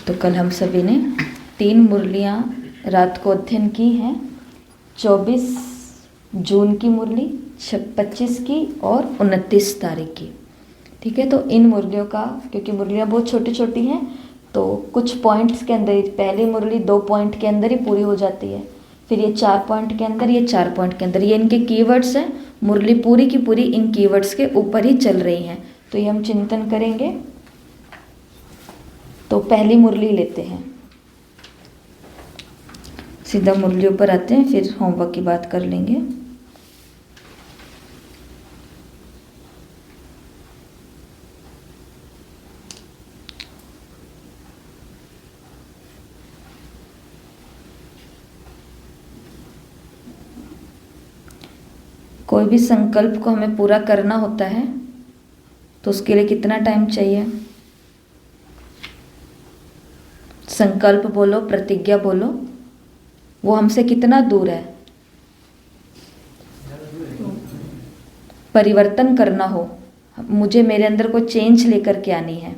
तो कल हम सभी ने 3 मुरलियाँ रात को अध्ययन की हैं। 24 जून की मुरली, 25 की और 29 तारीख की। ठीक है, तो इन मुरलियों का, क्योंकि मुरलियाँ बहुत छोटी छोटी हैं, तो कुछ पॉइंट्स के अंदर ही, पहली मुरली 2 पॉइंट के अंदर ही पूरी हो जाती है, फिर ये 4 पॉइंट के अंदर, ये 4 पॉइंट के अंदर, ये इनके कीवर्ड्स हैं। मुरली पूरी की पूरी इन कीवर्ड्स के ऊपर ही चल रही हैं, तो ये हम चिंतन करेंगे। तो पहली मुरली लेते हैं, सीधा मुरलियों पर आते हैं, फिर होमवर्क की बात कर लेंगे। कोई भी संकल्प को हमें पूरा करना होता है तो उसके लिए कितना टाइम चाहिए? संकल्प बोलो, प्रतिज्ञा बोलो, वो हमसे कितना दूर है? परिवर्तन करना हो, मुझे मेरे अंदर कोई चेंज लेकर के आनी है,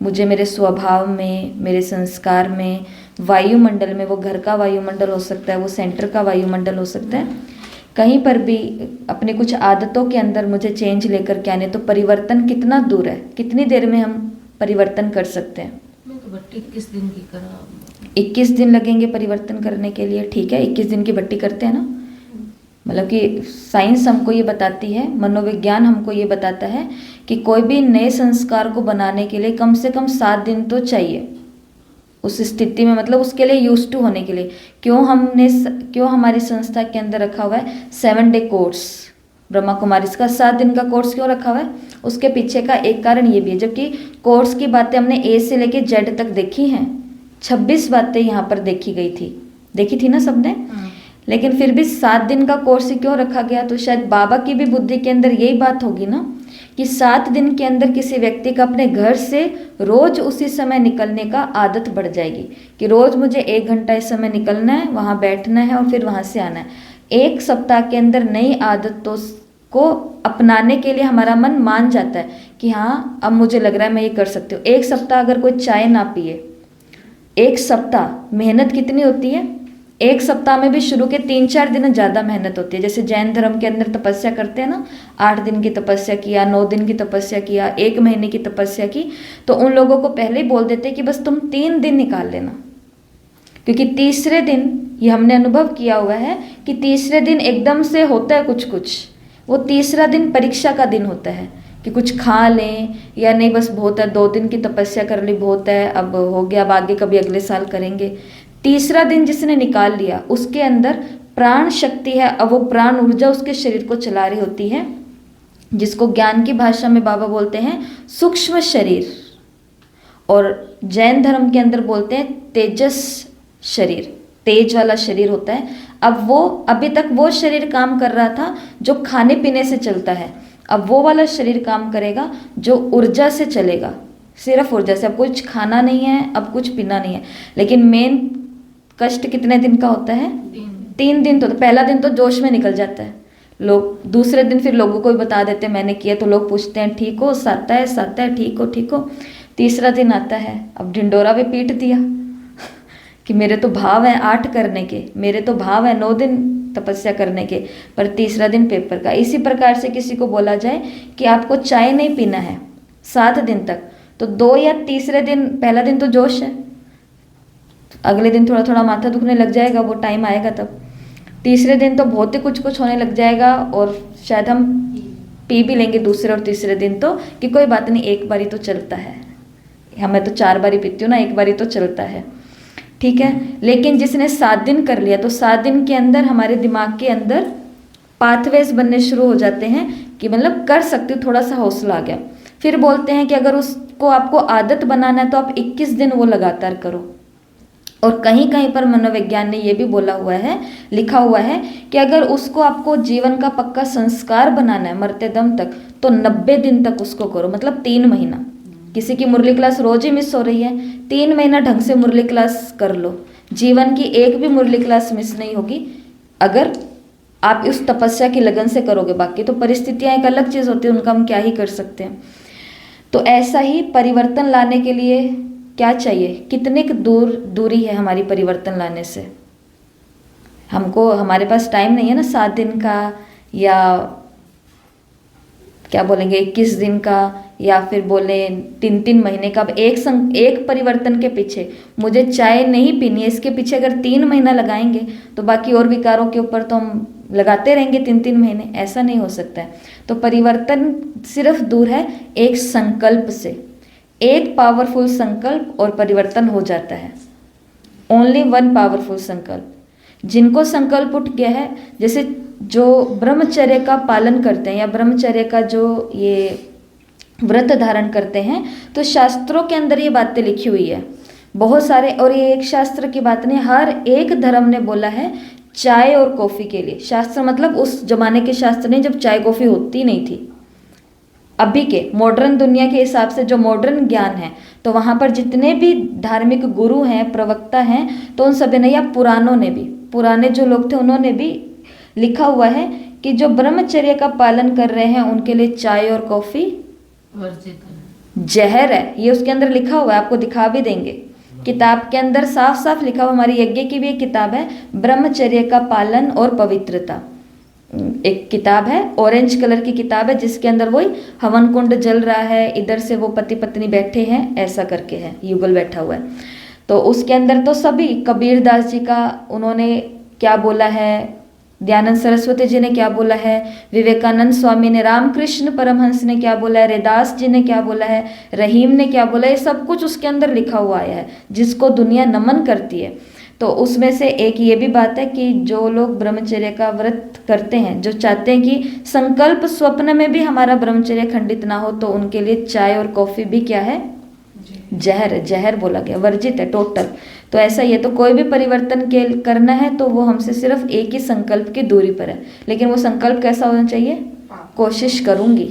मुझे मेरे स्वभाव में, मेरे संस्कार में, वायुमंडल में, वो घर का वायुमंडल हो सकता है, वो सेंटर का वायुमंडल हो सकता है, कहीं पर भी अपने कुछ आदतों के अंदर मुझे चेंज लेकर के आने, तो परिवर्तन कितना दूर है? कितनी देर में हम परिवर्तन कर सकते हैं? मैं तो बट्टी 21 दिन की करा। 21 दिन लगेंगे परिवर्तन करने के लिए। ठीक है, 21 दिन की बट्टी करते हैं ना। मतलब कि साइंस हमको ये बताती है, मनोविज्ञान हमको ये बताता है कि कोई भी नए संस्कार को बनाने के लिए कम से कम 7 दिन तो चाहिए उस स्थिति में, मतलब उसके लिए यूज टू होने के लिए। क्यों हमारी संस्था के अंदर रखा हुआ है 7 डे कोर्स, ब्रह्मा कुमारी का 7 दिन का कोर्स क्यों रखा हुआ है? उसके पीछे का एक कारण ये भी है, जबकि कोर्स की बातें हमने ए से लेके जेड तक देखी हैं, 26 बातें यहाँ पर देखी थी ना सबने। लेकिन फिर भी 7 दिन का कोर्स ही क्यों रखा गया? तो शायद बाबा की भी बुद्धि के अंदर यही बात होगी ना, कि 7 दिन के अंदर किसी व्यक्ति का अपने घर से रोज उसी समय निकलने का आदत बढ़ जाएगी, कि रोज मुझे 1 घंटा इस समय निकलना है, वहाँ बैठना है और फिर वहाँ से आना है। 1 सप्ताह के अंदर नई आदतों को अपनाने के लिए हमारा मन मान जाता है कि हाँ, अब मुझे लग रहा है मैं ये कर सकती हूँ। 1 सप्ताह अगर कोई चाय ना पिए, 1 सप्ताह मेहनत कितनी होती है? 1 सप्ताह में भी शुरू के 3-4 दिन ज़्यादा मेहनत होती है। जैसे जैन धर्म के अंदर तपस्या करते हैं ना, 8 दिन की तपस्या किया, 9 दिन की तपस्या किया, 1 महीने की तपस्या की, तो उन लोगों को पहले ही बोल देते हैं कि बस तुम 3 दिन निकाल लेना, क्योंकि तीसरे दिन, ये हमने अनुभव किया हुआ है कि तीसरे दिन एकदम से होता है कुछ, वो तीसरा दिन परीक्षा का दिन होता है कि कुछ खा लें या नहीं, बस बहुत है, 2 दिन की तपस्या कर ली, बहुत है, अब हो गया, अब आगे कभी अगले साल करेंगे। तीसरा दिन जिसने निकाल लिया, उसके अंदर प्राण शक्ति है, अब वो प्राण ऊर्जा उसके शरीर को चला रही होती है, जिसको ज्ञान की भाषा में बाबा बोलते हैं सूक्ष्म शरीर, और जैन धर्म के अंदर बोलते हैं तेजस शरीर, तेज वाला शरीर होता है। अब वो, अभी तक वो शरीर काम कर रहा था जो खाने पीने से चलता है, अब वो वाला शरीर काम करेगा जो ऊर्जा से चलेगा, सिर्फ ऊर्जा से। अब कुछ खाना नहीं है, अब कुछ पीना नहीं है। लेकिन मेन कष्ट कितने दिन का होता है? 3 दिन। तो पहला दिन तो जोश में निकल जाता है लोग, दूसरे दिन फिर लोगों को भी बता देते हैं मैंने किया, तो लोग पूछते हैं ठीक हो, साता है, ठीक हो। तीसरा दिन आता है, अब ढिंडोरा भी पीट दिया कि मेरे तो भाव है 8 करने के, मेरे तो भाव है 9 दिन तपस्या करने के, पर तीसरा दिन पेपर का। इसी प्रकार से किसी को बोला जाए कि आपको चाय नहीं पीना है 7 दिन तक, तो 2 या तीसरे दिन, पहला दिन तो जोश है, अगले दिन थोड़ा थोड़ा माथा दुखने लग जाएगा, वो टाइम आएगा तब। तीसरे दिन तो बहुत ही कुछ होने लग जाएगा, और शायद हम पी भी लेंगे दूसरे और तीसरे दिन तो, कि कोई बात नहीं, एक बारी तो चलता है, मैं तो 4 बारी पीती हूँ ना, एक बारी तो चलता है। ठीक है, लेकिन जिसने 7 दिन कर लिया, तो 7 दिन के अंदर हमारे दिमाग के अंदर पाथवेज बनने शुरू हो जाते हैं कि मतलब कर सकती हूँ, थोड़ा सा हौसला आ गया। फिर बोलते हैं कि अगर उसको आपको आदत बनाना है तो आप 21 दिन वो लगातार करो। और कहीं कहीं पर मनोविज्ञान ने ये भी बोला हुआ है, लिखा हुआ है कि अगर उसको आपको जीवन का पक्का संस्कार बनाना है मरते दम तक, तो 90 दिन तक उसको करो, मतलब 3 महीना। किसी की मुरली क्लास रोज ही मिस हो रही है, 3 महीना ढंग से मुरली क्लास कर लो, जीवन की एक भी मुरली क्लास मिस नहीं होगी अगर आप उस तपस्या की लगन से करोगे। बाकी तो परिस्थितियां एक अलग चीज़ होती है, उनका हम क्या ही कर सकते हैं। तो ऐसा ही परिवर्तन लाने के लिए क्या चाहिए, कितने दूरी है हमारी परिवर्तन लाने से। हमको, हमारे पास टाइम नहीं है ना 7 दिन का, या क्या बोलेंगे 21 दिन का, या फिर बोले 3-3 महीने का। अब एक परिवर्तन के पीछे, मुझे चाय नहीं पीनी है, इसके पीछे अगर 3 महीना लगाएंगे तो बाकी और विकारों के ऊपर तो हम लगाते रहेंगे 3-3 महीने। ऐसा नहीं हो सकता है। तो परिवर्तन सिर्फ दूर है एक संकल्प से। एक पावरफुल संकल्प और परिवर्तन हो जाता है। ओनली वन पावरफुल संकल्प। जिनको संकल्प उठ गया है, जैसे जो ब्रह्मचर्य का पालन करते हैं या ब्रह्मचर्य का जो ये व्रत धारण करते हैं, तो शास्त्रों के अंदर ये बातें लिखी हुई है बहुत सारे। और ये एक शास्त्र की बात नहीं, हर एक धर्म ने बोला है चाय और कॉफ़ी के लिए। शास्त्र मतलब उस जमाने के शास्त्र नहीं जब चाय कॉफ़ी होती नहीं थी। अभी के मॉडर्न दुनिया के हिसाब से जो मॉडर्न ज्ञान है, तो वहाँ पर जितने भी धार्मिक गुरु हैं, प्रवक्ता हैं, तो उन सभी ने या पुराणों ने भी, पुराने जो लोग थे उन्होंने भी लिखा हुआ है कि जो ब्रह्मचर्य का पालन कर रहे हैं उनके लिए चाय और कॉफ़ी वर्जित है, जहर है। ये उसके अंदर लिखा हुआ है, आपको दिखा भी देंगे। किताब के अंदर साफ साफ लिखा हुआ, हमारी यज्ञ की भी एक किताब है, ब्रह्मचर्य का पालन और पवित्रता। एक किताब है, ऑरेंज कलर की किताब है, जिसके अंदर वही हवन कुंड जल रहा है, इधर से वो पति पत्नी बैठे हैं, ऐसा करके है, युगल बैठा हुआ है। तो उसके अंदर तो सभी, कबीर दास जी का उन्होंने क्या बोला है, दयानंद सरस्वती जी ने क्या बोला है, विवेकानंद स्वामी ने, रामकृष्ण परमहंस ने क्या बोला है, रैदास जी ने क्या बोला है, रहीम ने क्या बोला है, ये सब कुछ उसके अंदर लिखा हुआ आया है, जिसको दुनिया नमन करती है। तो उसमें से एक ये भी बात है कि जो लोग ब्रह्मचर्य का व्रत करते हैं, जो चाहते हैं कि संकल्प स्वप्न में भी हमारा ब्रह्मचर्य खंडित ना हो, तो उनके लिए चाय और कॉफ़ी भी क्या है, जहर। जहर बोला गया, वर्जित है टोटल। तो ऐसा ही है। तो कोई भी परिवर्तन के करना है तो वो हमसे सिर्फ एक ही संकल्प की दूरी पर है। लेकिन वो संकल्प कैसा होना चाहिए, कोशिश करूंगी,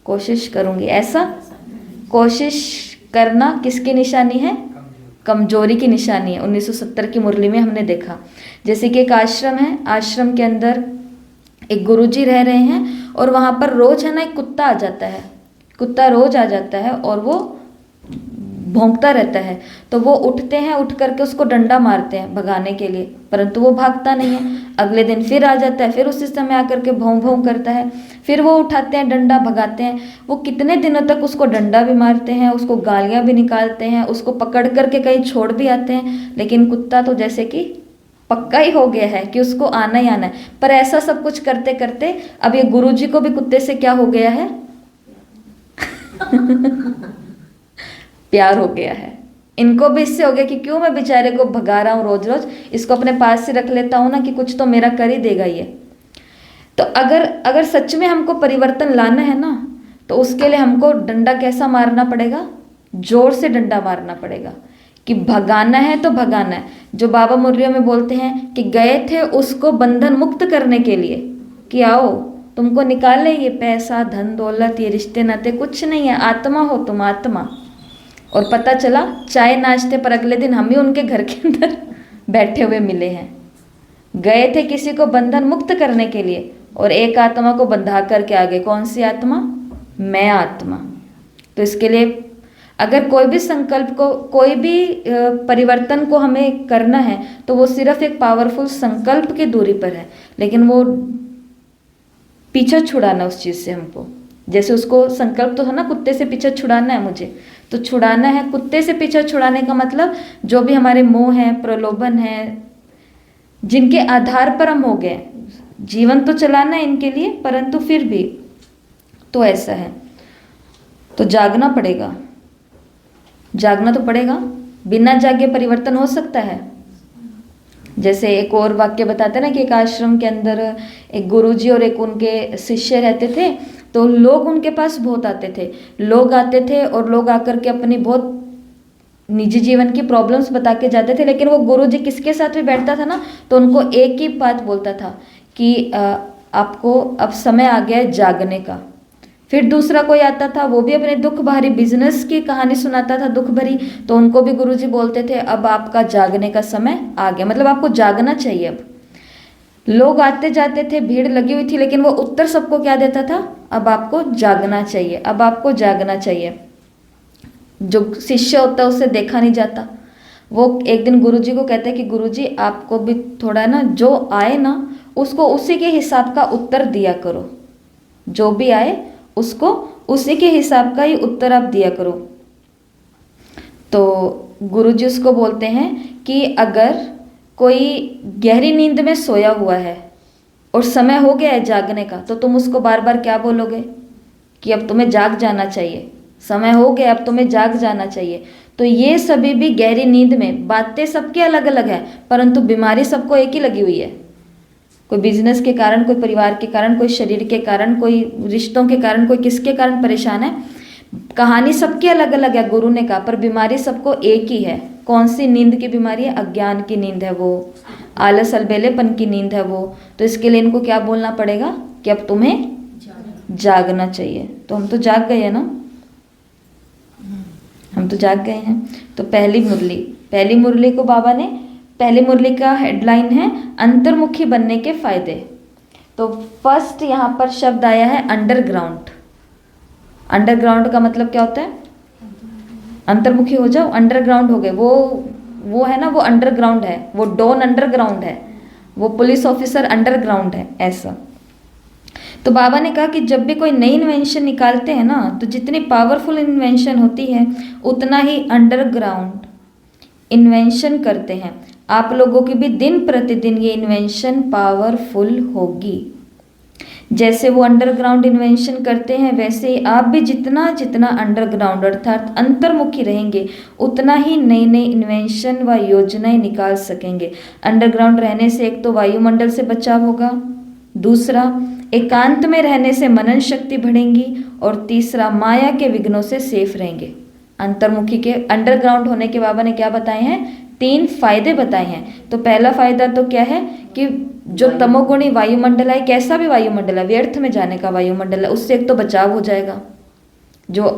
कोशिश करूंगी। ऐसा कोशिश करना किसकी निशानी है, कमजोरी की निशानी है। 1970 की मुरली में हमने देखा, जैसे कि एक आश्रम है, आश्रम के अंदर एक गुरुजी रह रहे हैं और वहाँ पर रोज है ना एक कुत्ता आ जाता है, कुत्ता रोज आ जाता है और वो भौंकता रहता है। तो वो उठते हैं, उठ करके उसको डंडा मारते हैं भगाने के लिए, परंतु वो भागता नहीं है। अगले दिन फिर आ जाता है, फिर उसी समय आकर के भौं भौं करता है, फिर वो उठाते हैं डंडा, भगाते हैं। वो कितने दिनों तक उसको डंडा भी मारते हैं, उसको गालियाँ भी निकालते हैं, उसको पकड़ करके कहीं छोड़ भी आते हैं, लेकिन कुत्ता तो जैसे कि पक्का ही हो गया है कि उसको आना ही आना है। पर ऐसा सब कुछ करते करते अब ये गुरुजी को भी कुत्ते से क्या हो गया है प्यार हो गया है। इनको भी इससे हो गया कि क्यों मैं बेचारे को भगा रहा हूँ रोज रोज, इसको अपने पास से रख लेता हूँ ना, कि कुछ तो मेरा कर ही देगा ये। तो अगर सच में हमको परिवर्तन लाना है ना, तो उसके लिए हमको डंडा कैसा मारना पड़ेगा, जोर से डंडा मारना पड़ेगा, कि भगाना है तो भगाना है। जो बाबा मुर्रियों में बोलते हैं कि गए थे उसको बंधन मुक्त करने के लिए, कि आओ तुमको निकाले ये पैसा धन दौलत, ये रिश्ते नाते, कुछ नहीं है, आत्मा हो तुम, आत्मा। और पता चला चाय नाश्ते पर अगले दिन हम ही उनके घर के अंदर बैठे हुए मिले हैं। गए थे किसी को बंधन मुक्त करने के लिए और एक आत्मा को बंधा करके आ गए। कौन सी आत्मा, मैं आत्मा। तो इसके लिए अगर कोई भी संकल्प को, कोई भी परिवर्तन को हमें करना है, तो वो सिर्फ एक पावरफुल संकल्प की दूरी पर है। लेकिन वो पीछा छुड़ाना उस चीज़ से हमको, जैसे उसको संकल्प तो है ना कुत्ते से पीछा छुड़ाना है मुझे, तो छुड़ाना है। कुत्ते से पीछा छुड़ाने का मतलब जो भी हमारे मोह हैं, प्रलोभन हैं, जिनके आधार पर हम हो गए, जीवन तो चलाना है इनके लिए, परंतु फिर भी तो ऐसा है। तो जागना पड़ेगा, जागना तो पड़ेगा। बिना जागे परिवर्तन हो सकता है। जैसे एक और वाक्य बताते ना कि एक आश्रम के अंदर एक गुरुजी और एक उनके शिष्य रहते थे। तो लोग उनके पास बहुत आते थे, लोग आते थे और लोग आकर के अपनी बहुत निजी जीवन की प्रॉब्लम्स बता के जाते थे। लेकिन वो गुरुजी किसके साथ भी बैठता था ना, तो उनको एक ही बात बोलता था कि आपको अब समय आ गया है जागने का। फिर दूसरा कोई आता था, वो भी अपने दुख भरी बिजनेस की कहानी सुनाता था, दुख भरी, तो उनको भी गुरुजी बोलते थे अब आपका जागने का समय आ गया, मतलब आपको जागना चाहिए। अब लोग आते जाते थे, भीड़ लगी हुई थी, लेकिन वो उत्तर सबको क्या देता था, अब आपको जागना चाहिए, अब आपको जागना चाहिए। जो शिष्य होता है उसे देखा नहीं जाता। वो एक दिन गुरुजी को कहते हैं कि गुरुजी आपको भी थोड़ा ना जो आए ना उसको उसी के हिसाब का उत्तर दिया करो, जो भी आए उसको उसी के हिसाब का ही उत्तर आप दिया करो। तो गुरुजी उसको बोलते हैं कि अगर कोई गहरी नींद में सोया हुआ है और समय हो गया है जागने का, तो तुम उसको बार बार क्या बोलोगे कि अब तुम्हें जाग जाना चाहिए, समय हो गया अब तुम्हें जाग जाना चाहिए। तो ये सभी भी गहरी नींद में, बातें सबकी अलग अलग है परंतु बीमारी सबको एक ही लगी हुई है। कोई बिजनेस के कारण, कोई परिवार के कारण, कोई शरीर के कारण, कोई रिश्तों के कारण, कोई किसके कारण परेशान है। कहानी सबकी अलग अलग है गुरु ने कहा, पर बीमारी सबको एक ही है। कौन सी नींद की बीमारी है? अज्ञान की नींद है वो, आलस अलबेलेपन की नींद है वो। तो इसके लिए इनको क्या बोलना पड़ेगा कि अब तुम्हें जागना चाहिए। तो हम तो जाग गए हैं ना, हम तो जाग गए हैं। तो पहली मुरली को बाबा ने, पहली मुरली का हेडलाइन है अंतर्मुखी बनने के फायदे। तो फर्स्ट यहाँ पर शब्द आया है अंडरग्राउंड। अंडरग्राउंड का मतलब क्या होता है? अंतर्मुखी हो जाओ, अंडरग्राउंड हो गए। वो है ना, वो अंडरग्राउंड है, वो डॉन अंडरग्राउंड है, वो पुलिस ऑफिसर अंडरग्राउंड है, ऐसा। तो बाबा ने कहा कि जब भी कोई नई इन्वेंशन निकालते हैं ना, तो जितनी पावरफुल इन्वेंशन होती है उतना ही अंडरग्राउंड इन्वेंशन करते हैं। आप लोगों की भी दिन प्रतिदिन ये इन्वेंशन पावरफुल होगी। जैसे वो अंडरग्राउंड इन्वेंशन करते हैं, वैसे ही आप भी जितना जितना अंडरग्राउंड अर्थात अंतर्मुखी रहेंगे उतना ही नई नई इन्वेंशन व योजनाएं निकाल सकेंगे। अंडरग्राउंड रहने से एक तो वायुमंडल से बचाव होगा, दूसरा एकांत में रहने से मनन शक्ति बढ़ेगी, और तीसरा माया के विघ्नों से सेफ रहेंगे। अंतर्मुखी के अंडरग्राउंड होने के बाबा ने क्या बताए हैं? 3 फायदे बताए हैं। तो पहला फायदा तो क्या है कि जो तमोगुणी वायुमंडल है, कैसा भी वायुमंडल है, व्यर्थ में जाने का वायुमंडल है, उससे एक तो बचाव हो जाएगा। जो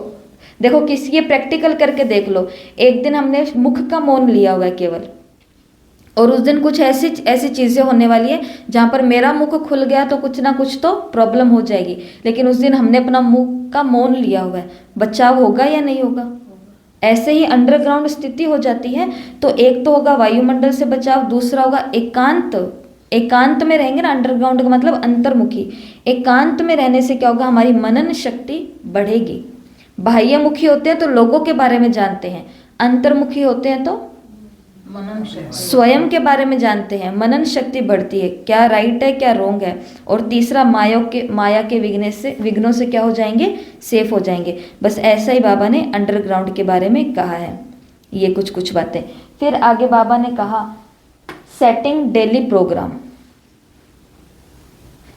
देखो किसी ये प्रैक्टिकल करके देख लो, एक दिन हमने मुख का मौन लिया हुआ है केवल, और उस दिन कुछ ऐसी ऐसी चीज़ें होने वाली है जहाँ पर मेरा मुख खुल गया तो कुछ ना कुछ तो प्रॉब्लम हो जाएगी। लेकिन उस दिन हमने अपना मुख का मौन लिया हुआ है, बचाव होगा या नहीं होगा? ऐसे ही अंडरग्राउंड स्थिति हो जाती है। तो एक तो होगा वायुमंडल से बचाव, दूसरा होगा एकांत में रहेंगे ना। अंडरग्राउंड का मतलब अंतर्मुखी। एकांत में रहने से क्या होगा? हमारी मनन शक्ति बढ़ेगी। बाह्यमुखी होते हैं तो लोगों के बारे में जानते हैं, अंतर्मुखी होते हैं तो मनन शक्ति, स्वयं के बारे में जानते हैं, मनन शक्ति बढ़ती है, क्या राइट है क्या रॉन्ग है। और तीसरा माया के विघ्नों से क्या हो जाएंगे? सेफ हो जाएंगे। बस ऐसा ही बाबा ने अंडरग्राउंड के बारे में कहा है। ये कुछ बातें। फिर आगे बाबा ने कहा सेटिंग डेली प्रोग्राम।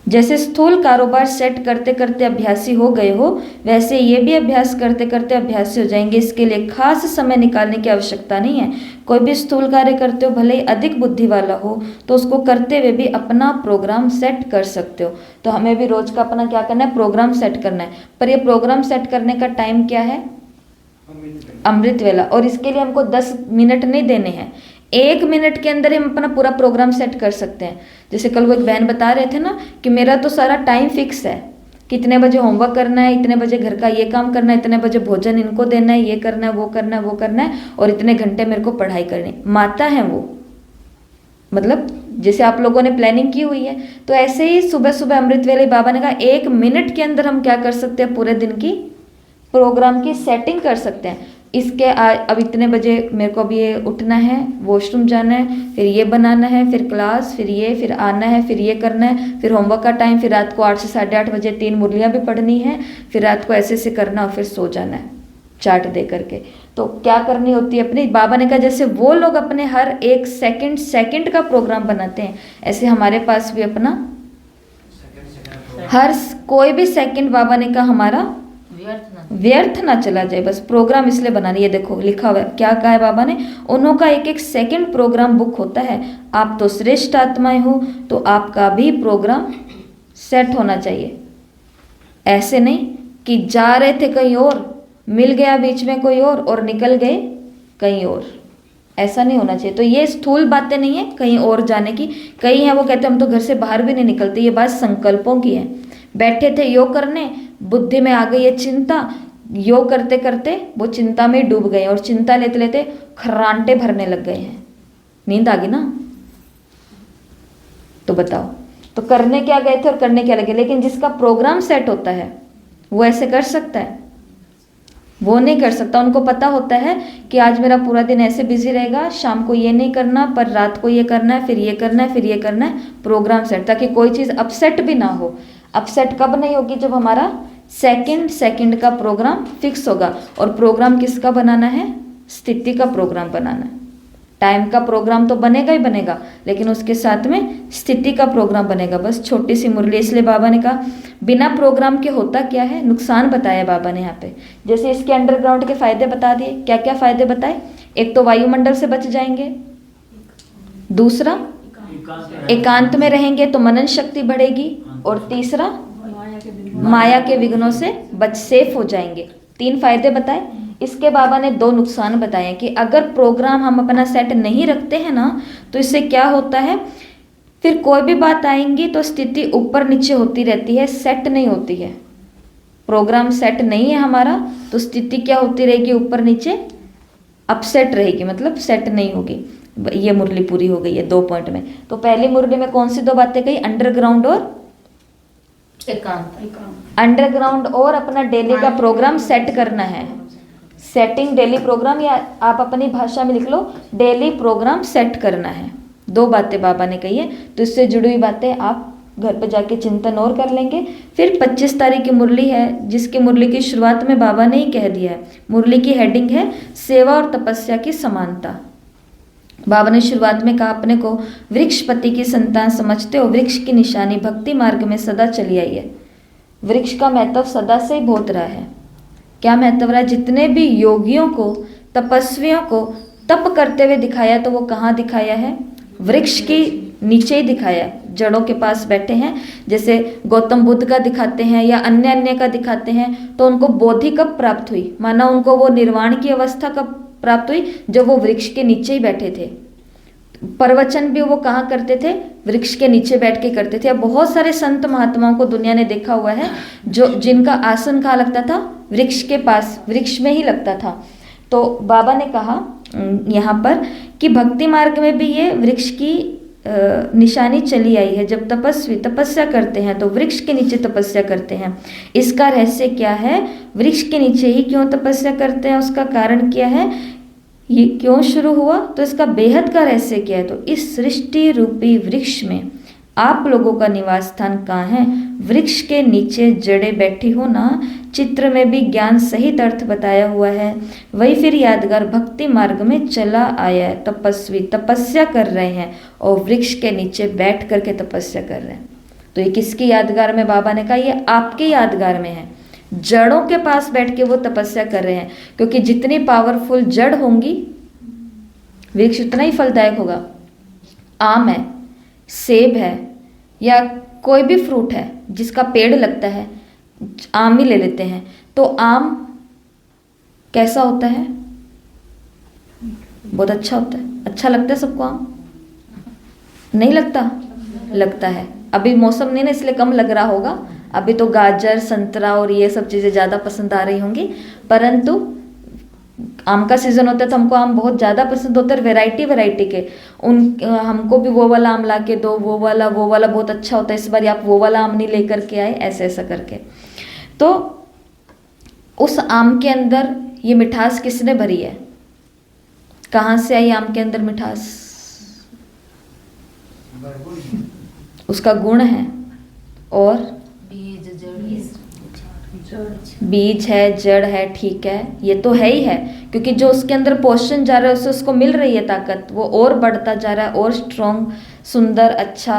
जैसे स्थूल कारोबार सेट करते करते अभ्यासी हो गए हो, वैसे ये भी अभ्यास करते करते अभ्यासी हो जाएंगे। इसके लिए खास समय निकालने की आवश्यकता नहीं है। कोई भी स्थूल कार्य करते हो, भले ही अधिक बुद्धि वाला हो, तो उसको करते हुए भी अपना प्रोग्राम सेट कर सकते हो। तो हमें भी रोज का अपना क्या करना है? प्रोग्राम सेट करना है। पर ये प्रोग्राम सेट करने का टाइम क्या है? अमृत वेला। और इसके लिए हमको 10 मिनट नहीं देने हैं, 1 मिनट के अंदर हम अपना पूरा प्रोग्राम सेट कर सकते हैं। जैसे कल वो एक बहन बता रहे थे ना कि मेरा तो सारा टाइम फिक्स है, कितने बजे होमवर्क करना है, इतने बजे घर का ये काम करना है, इतने बजे भोजन इनको देना है, ये करना है, वो करना है, वो करना है, और इतने घंटे मेरे को पढ़ाई करनी। माता है वो, मतलब जैसे आप लोगों ने प्लानिंग की हुई है। तो ऐसे ही सुबह सुबह अमृत वेले बाबा ने कहा 1 मिनट के अंदर हम क्या कर सकते हैं? पूरे दिन की प्रोग्राम की सेटिंग कर सकते हैं। इसके अब इतने बजे मेरे को अब ये उठना है, वॉशरूम जाना है, फिर ये बनाना है, फिर क्लास, फिर ये, फिर आना है, फिर ये करना है, फिर होमवर्क का टाइम, फिर रात को 8 से 8:30 बजे 3 मुरलियाँ भी पढ़नी है, फिर रात को ऐसे ऐसे करना और फिर सो जाना है चार्ट दे करके। तो क्या करनी होती है अपनी? बाबा ने कहा जैसे वो लोग अपने हर एक सेकंड का प्रोग्राम बनाते हैं, ऐसे हमारे पास भी अपना हर कोई भी सेकंड बाबा ने कहा हमारा व्यर्थ ना चला जाए। बस प्रोग्राम इसलिए बनानी। ये देखो लिखा हुआ है, क्या कहा है बाबा ने? उन्हों का एक सेकंड प्रोग्राम बुक होता है। आप तो श्रेष्ठ आत्माएं हो, तो आपका भी प्रोग्राम सेट होना चाहिए। ऐसे नहीं कि जा रहे थे कहीं और, मिल गया बीच में कोई और निकल गए कहीं और, ऐसा नहीं होना चाहिए। तो ये स्थूल बातें नहीं है कहीं और जाने की। कई हैं वो कहते हैं हम तो घर से बाहर भी नहीं निकलते, ये बात संकल्पों की है। बैठे थे योग करने, बुद्धि में आ गई ये चिंता, योग करते करते वो चिंता में डूब गए और चिंता लेते लेते खर्राटे भरने लग गए हैं। नींद आ गई ना? तो बताओ, तो करने क्या गए थे और करने क्या लगे? लेकिन जिसका प्रोग्राम सेट होता है वो ऐसे कर सकता है? वो नहीं कर सकता। उनको पता होता है कि आज मेरा पूरा दिन ऐसे बिजी रहेगा, शाम को ये नहीं करना, पर रात को ये करना है, फिर ये करना है, फिर ये करना है। प्रोग्राम सेट, ताकि कोई चीज़ अपसेट भी ना हो। अपसेट कब नहीं होगी? जब हमारा सेकंड का प्रोग्राम फिक्स होगा। और प्रोग्राम किसका बनाना है? स्थिति का प्रोग्राम बनाना है। टाइम का प्रोग्राम तो बनेगा ही बनेगा, लेकिन उसके साथ में स्थिति का प्रोग्राम बनेगा। बस छोटी सी मुरली। इसलिए बाबा ने कहा बिना प्रोग्राम के होता क्या है, नुकसान बताया बाबा ने यहाँ पे। जैसे इसके अंडरग्राउंड के फायदे बता दिए। क्या क्या फायदे बताए? एक तो वायुमंडल से बच जाएंगे, दूसरा एकांत में रहेंगे तो मनन शक्ति बढ़ेगी, और तीसरा माया के विघ्नों से सेफ हो जाएंगे। 3 फायदे बताए। इसके बाबा ने 2 नुकसान बताए कि अगर प्रोग्राम हम अपना सेट नहीं रखते हैं ना, तो इससे क्या होता है, फिर कोई भी बात आएंगी तो स्थिति ऊपर नीचे होती रहती है, सेट नहीं होती है। प्रोग्राम सेट नहीं है हमारा तो स्थिति क्या होती रहेगी? ऊपर नीचे, अपसेट रहेगी, मतलब सेट नहीं होगी। ये मुरली पूरी हो गई है 2 पॉइंट में। तो पहली मुरली में कौन सी 2 बातें कही? अंडरग्राउंड और एकांत। अंडरग्राउंड और अपना डेली का प्रोग्राम सेट करना है। सेटिंग डेली प्रोग्राम, या आप अपनी भाषा में लिख लो डेली प्रोग्राम सेट करना है। 2 बातें बाबा ने कही है। तो इससे जुड़ी हुई बातें आप घर पे जाके चिंतन और कर लेंगे। फिर 25 तारीख की मुरली है, जिसकी मुरली की शुरुआत में बाबा ने ही कह दिया है। मुरली की हेडिंग है सेवा और तपस्या की समानता। बाबा ने शुरुआत में कहा अपने को वृक्षपति की संतान समझते हो। वृक्ष की निशानी भक्ति मार्ग में सदा चली आई है। वृक्ष का महत्व सदा से ही बहुत रहा है। क्या महत्व रहा है? जितने भी योगियों को, तपस्वियों को तप करते हुए दिखाया, तो वो कहाँ दिखाया है? वृक्ष के नीचे ही दिखाया है, जड़ों के पास बैठे हैं। जैसे गौतम बुद्ध का दिखाते हैं या अन्य अन्य का दिखाते हैं, तो उनको बोधि कब प्राप्त हुई? माना उनको वो निर्वाण की अवस्था कब प्राप्त हुई? जब वो वृक्ष के नीचे ही बैठे थे। प्रवचन भी वो कहाँ करते थे? वृक्ष के नीचे बैठ के करते थे। अब बहुत सारे संत महात्माओं को दुनिया ने देखा हुआ है जो जिनका आसन कहाँ लगता था? वृक्ष के पास, वृक्ष में ही लगता था। तो बाबा ने कहा यहाँ पर कि भक्ति मार्ग में भी ये वृक्ष की निशानी चली आई है। जब तपस्वी तपस्या करते हैं तो वृक्ष के नीचे तपस्या करते हैं। इसका रहस्य क्या है? वृक्ष के नीचे ही क्यों तपस्या करते हैं? उसका कारण क्या है? ये क्यों शुरू हुआ? तो इसका बेहद का रहस्य क्या है? तो इस सृष्टि रूपी वृक्ष में आप लोगों का निवास स्थान कहाँ है? वृक्ष के नीचे जड़े बैठी हो ना। चित्र में भी ज्ञान सहित अर्थ बताया हुआ है। वही फिर यादगार भक्ति मार्ग में चला आया है। तपस्वी तपस्या कर रहे हैं और वृक्ष के नीचे बैठ करके तपस्या कर रहे हैं। तो ये किसकी यादगार में? बाबा ने कहा ये आपके यादगार में है। जड़ों के पास बैठ के वो तपस्या कर रहे हैं, क्योंकि जितनी पावरफुल जड़ होंगी वृक्ष उतना ही फलदायक होगा। आम है, सेब है, या कोई भी फ्रूट है जिसका पेड़ लगता है, आम ही ले लेते हैं, तो आम कैसा होता है? बहुत अच्छा होता है। अच्छा लगता है सबको आम? नहीं लगता? लगता है। अभी मौसम नहीं ना, इसलिए कम लग रहा होगा। अभी तो गाजर, संतरा और ये सब चीज़ें ज़्यादा पसंद आ रही होंगी, परंतु आम का सीज़न होता है तो हमको आम बहुत ज़्यादा पसंद होता है। वैरायटी के हमको भी वो वाला आम ला के दो, वो वाला बहुत अच्छा होता है, इस बार आप वो वाला आम नहीं लेकर के आए, ऐसा करके। तो उस आम के अंदर ये मिठास किसने भरी है? कहाँ से आई आम के अंदर मिठास? उसका गुण है। और बीज है, जड़ है, ठीक है, ये तो है ही है, क्योंकि जो उसके अंदर पोषण जा रहा है उससे उसको मिल रही है ताकत, वो और बढ़ता जा रहा है, और स्ट्रॉन्ग, सुंदर, अच्छा,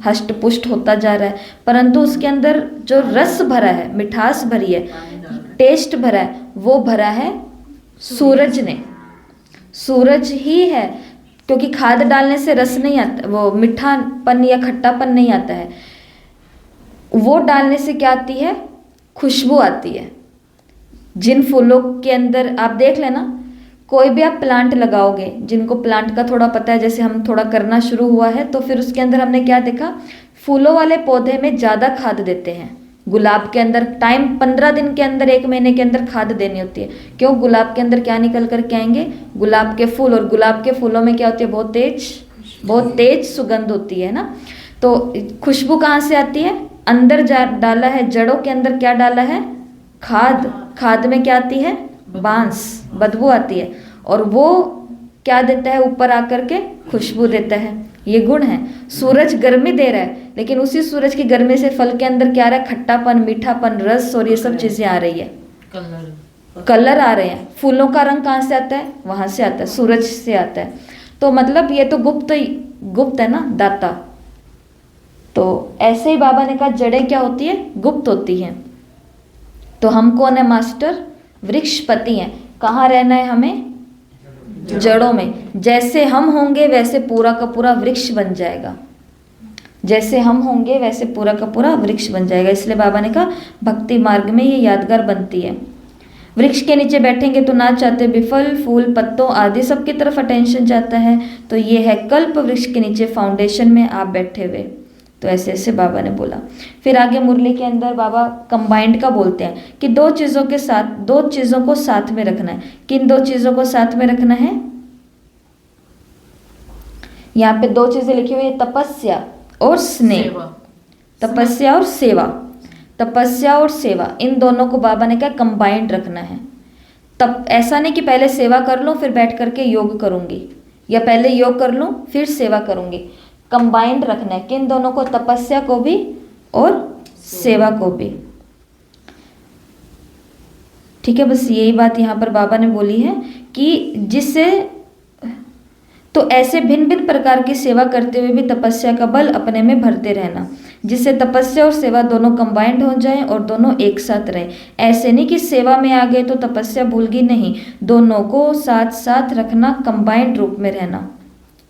हष्ट पुष्ट होता जा रहा है। परंतु उसके अंदर जो रस भरा है, मिठास भरी है, टेस्ट भरा है, वो भरा है सूरज ने। सूरज ही है, क्योंकि खाद डालने से रस नहीं आता, वो मीठापन या खट्टापन नहीं आता है। वो डालने से क्या आती है? खुशबू आती है। जिन फूलों के अंदर आप देख लेना, कोई भी आप प्लांट लगाओगे, जिनको प्लांट का थोड़ा पता है, जैसे हम थोड़ा करना शुरू हुआ है, तो फिर उसके अंदर हमने क्या देखा? फूलों वाले पौधे में ज़्यादा खाद देते हैं, गुलाब के अंदर टाइम 15 दिन के अंदर, 1 महीने के अंदर खाद देनी होती है। क्यों? गुलाब के अंदर क्या निकल कर के आएंगे? गुलाब के फूल, और गुलाब के फूलों में क्या होती है? बहुत तेज सुगंध होती है ना। तो खुशबू कहाँ से आती है? अंदर डाला है, जड़ों के अंदर क्या डाला है? खाद में क्या आती है? बांस, बदबू आती है, और वो क्या देता है? ऊपर आकर के खुशबू देता है। ये गुण है। सूरज गर्मी दे रहा है, लेकिन उसी सूरज की गर्मी से फल के अंदर क्या आ रहा है? खट्टापन, मीठापन, रस और ये सब चीजें आ रही है, कलर आ रहे हैं। फूलों का रंग कहाँ से आता है? वहां से आता है, सूरज से आता है। तो मतलब ये तो गुप्त है ना, दाता। तो ऐसे ही बाबा ने कहा जड़ें क्या होती है? गुप्त होती हैं। तो हम कौन है? मास्टर वृक्षपति हैं। कहाँ रहना है हमें? जड़ों में। जैसे हम होंगे वैसे पूरा का पूरा वृक्ष बन जाएगा। जैसे हम होंगे वैसे पूरा का पूरा वृक्ष बन जाएगा। इसलिए बाबा ने कहा भक्ति मार्ग में ये यादगार बनती है। वृक्ष के नीचे बैठेंगे तो ना चाहते भी फल, फूल, पत्तों आदि सबकी तरफ अटेंशन जाता है। तो ये है कल्प वृक्ष के नीचे फाउंडेशन में आप बैठे हुए। तो ऐसे ऐसे बाबा ने बोला। फिर आगे मुरली के अंदर बाबा कंबाइंड का बोलते हैं कि दो चीज़ों को साथ में रखना है। किन 2 चीज़ों को साथ में रखना है? यहाँ पे 2 चीज़ें लिखी हुई है, तपस्या और स्नेह। तपस्या और सेवा, तपस्या और सेवा, इन दोनों को बाबा ने कहा कंबाइंड रखना है। तब ऐसा नहीं कि पहले सेवा कर लूँ फिर बैठ करके योग करूँगी, या पहले योग कर लूँ फिर सेवा करूँगी। कंबाइंड रखना है। किन दोनों को? तपस्या को भी और सेवा को भी। ठीक है, बस यही बात यहाँ पर बाबा ने बोली है कि जिससे तो ऐसे भिन्न भिन्न प्रकार की सेवा करते हुए भी तपस्या का बल अपने में भरते रहना, जिससे तपस्या और सेवा दोनों कंबाइंड हो जाएं और दोनों एक साथ रहें। ऐसे नहीं कि सेवा में आ गए तो तपस्या भूल गई, नहीं, दोनों को साथ साथ रखना, कंबाइंड रूप में रहना।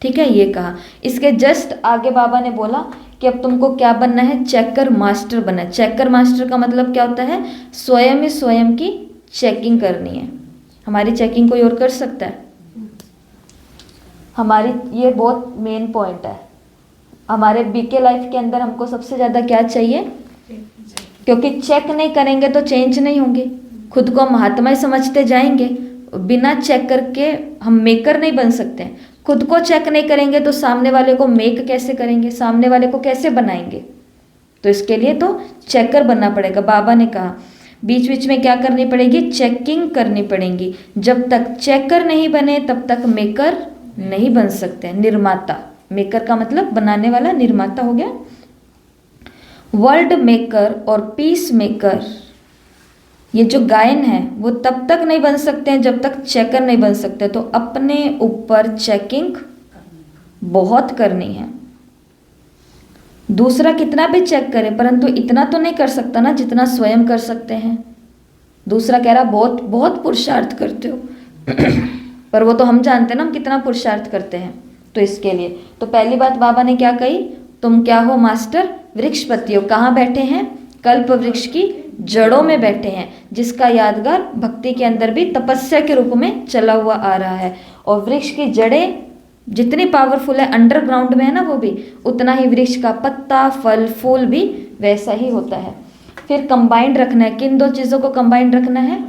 ठीक है, ये कहा। इसके जस्ट आगे बाबा ने बोला कि अब तुमको क्या बनना है? चेकर मास्टर बनना है। चेकर मास्टर का मतलब क्या होता है? स्वयं ही स्वयं की चेकिंग करनी है। हमारी चेकिंग कोई और कर सकता है? हमारी, ये बहुत मेन पॉइंट है। हमारे बीके लाइफ के अंदर हमको सबसे ज़्यादा क्या चाहिए? क्योंकि चेक नहीं करेंगे तो चेंज नहीं होंगे। खुद को महात्मा ही समझते जाएंगे, बिना चेक करके हम मेकर नहीं बन सकते हैं। खुद को चेक नहीं करेंगे तो सामने वाले को मेक कैसे करेंगे? सामने वाले को कैसे बनाएंगे? तो इसके लिए तो चेकर बनना पड़ेगा। बाबा ने कहा बीच बीच में क्या करनी पड़ेगी? चेकिंग करनी पड़ेगी। जब तक चेकर नहीं बने तब तक मेकर नहीं बन सकते। निर्माता, मेकर का मतलब बनाने वाला, निर्माता हो गया। वर्ल्ड मेकर और पीस मेकर, ये जो गायन है वो तब तक नहीं बन सकते हैं जब तक चेकर नहीं बन सकते। तो अपने ऊपर चेकिंग बहुत करनी है। दूसरा कितना भी चेक करे परंतु इतना तो नहीं कर सकता ना जितना स्वयं कर सकते हैं। दूसरा कह रहा बहुत बहुत पुरुषार्थ करते हो पर वो तो हम जानते हैं ना हम कितना पुरुषार्थ करते हैं। तो इसके लिए तो पहली बात बाबा ने क्या कही? तुम क्या हो? मास्टर वृक्षपति हो। कहाँ बैठे हैं? कल्प वृक्ष की जड़ों में बैठे हैं, जिसका यादगार भक्ति के अंदर भी तपस्या के रूप में चला हुआ आ रहा है। और वृक्ष की जड़ें जितनी पावरफुल है, अंडरग्राउंड में है ना वो भी, उतना ही वृक्ष का पत्ता, फल, फूल भी वैसा ही होता है। फिर कंबाइंड रखना है। किन 2 चीज़ों को कंबाइंड रखना है?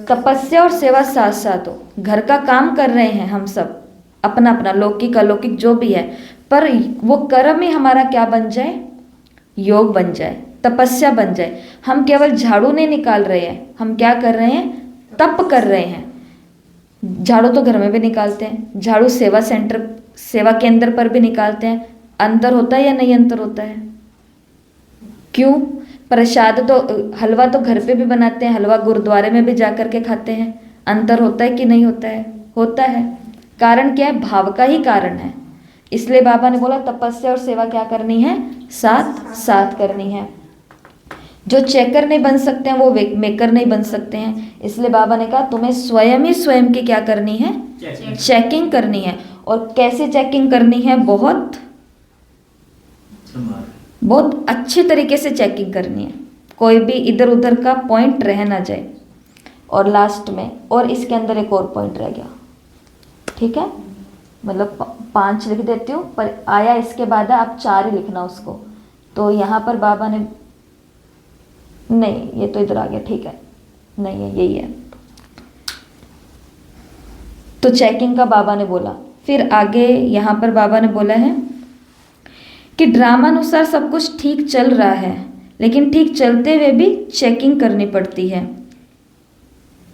तपस्या और सेवा साथ साथ हो। घर का काम कर रहे हैं हम सब, अपना अपना लौकिक अलौकिक जो भी है, पर वो कर्म ही हमारा क्या बन जाए? योग बन जाए, तपस्या बन जाए। हम केवल झाड़ू नहीं निकाल रहे हैं, हम क्या कर रहे हैं? तप कर रहे हैं। झाड़ू तो घर में भी निकालते हैं, झाड़ू सेवा सेंटर, सेवा केंद्र पर भी निकालते हैं। अंतर होता है या नहीं अंतर होता है? क्यों? प्रसाद तो, हलवा तो घर पे भी बनाते हैं, हलवा गुरुद्वारे में भी जा कर के खाते हैं। अंतर होता है कि नहीं होता है? होता है। कारण क्या है? भाव का ही कारण है। इसलिए बाबा ने बोला तपस्या और सेवा क्या करनी है? साथ साथ करनी है। जो चेकर नहीं बन सकते हैं वो मेकर नहीं बन सकते हैं। इसलिए बाबा ने कहा तुम्हें स्वयं ही स्वयं की क्या करनी है? चेकिंग करनी है। और कैसे चेकिंग करनी है? बहुत अच्छी तरीके से चेकिंग करनी है, कोई भी इधर उधर का पॉइंट रह ना जाए। और लास्ट में, और इसके अंदर एक और पॉइंट रह गया, ठीक है, मतलब 5 लिख देती हूँ, पर आया इसके बाद आप 4 ही लिखना उसको। तो यहाँ पर बाबा ने नहीं, ये तो इधर आ गया, ठीक है, नहीं है, यही है। तो चेकिंग का बाबा ने बोला। फिर आगे यहाँ पर बाबा ने बोला है कि ड्रामानुसार सब कुछ ठीक चल रहा है, लेकिन ठीक चलते हुए भी चेकिंग करनी पड़ती है।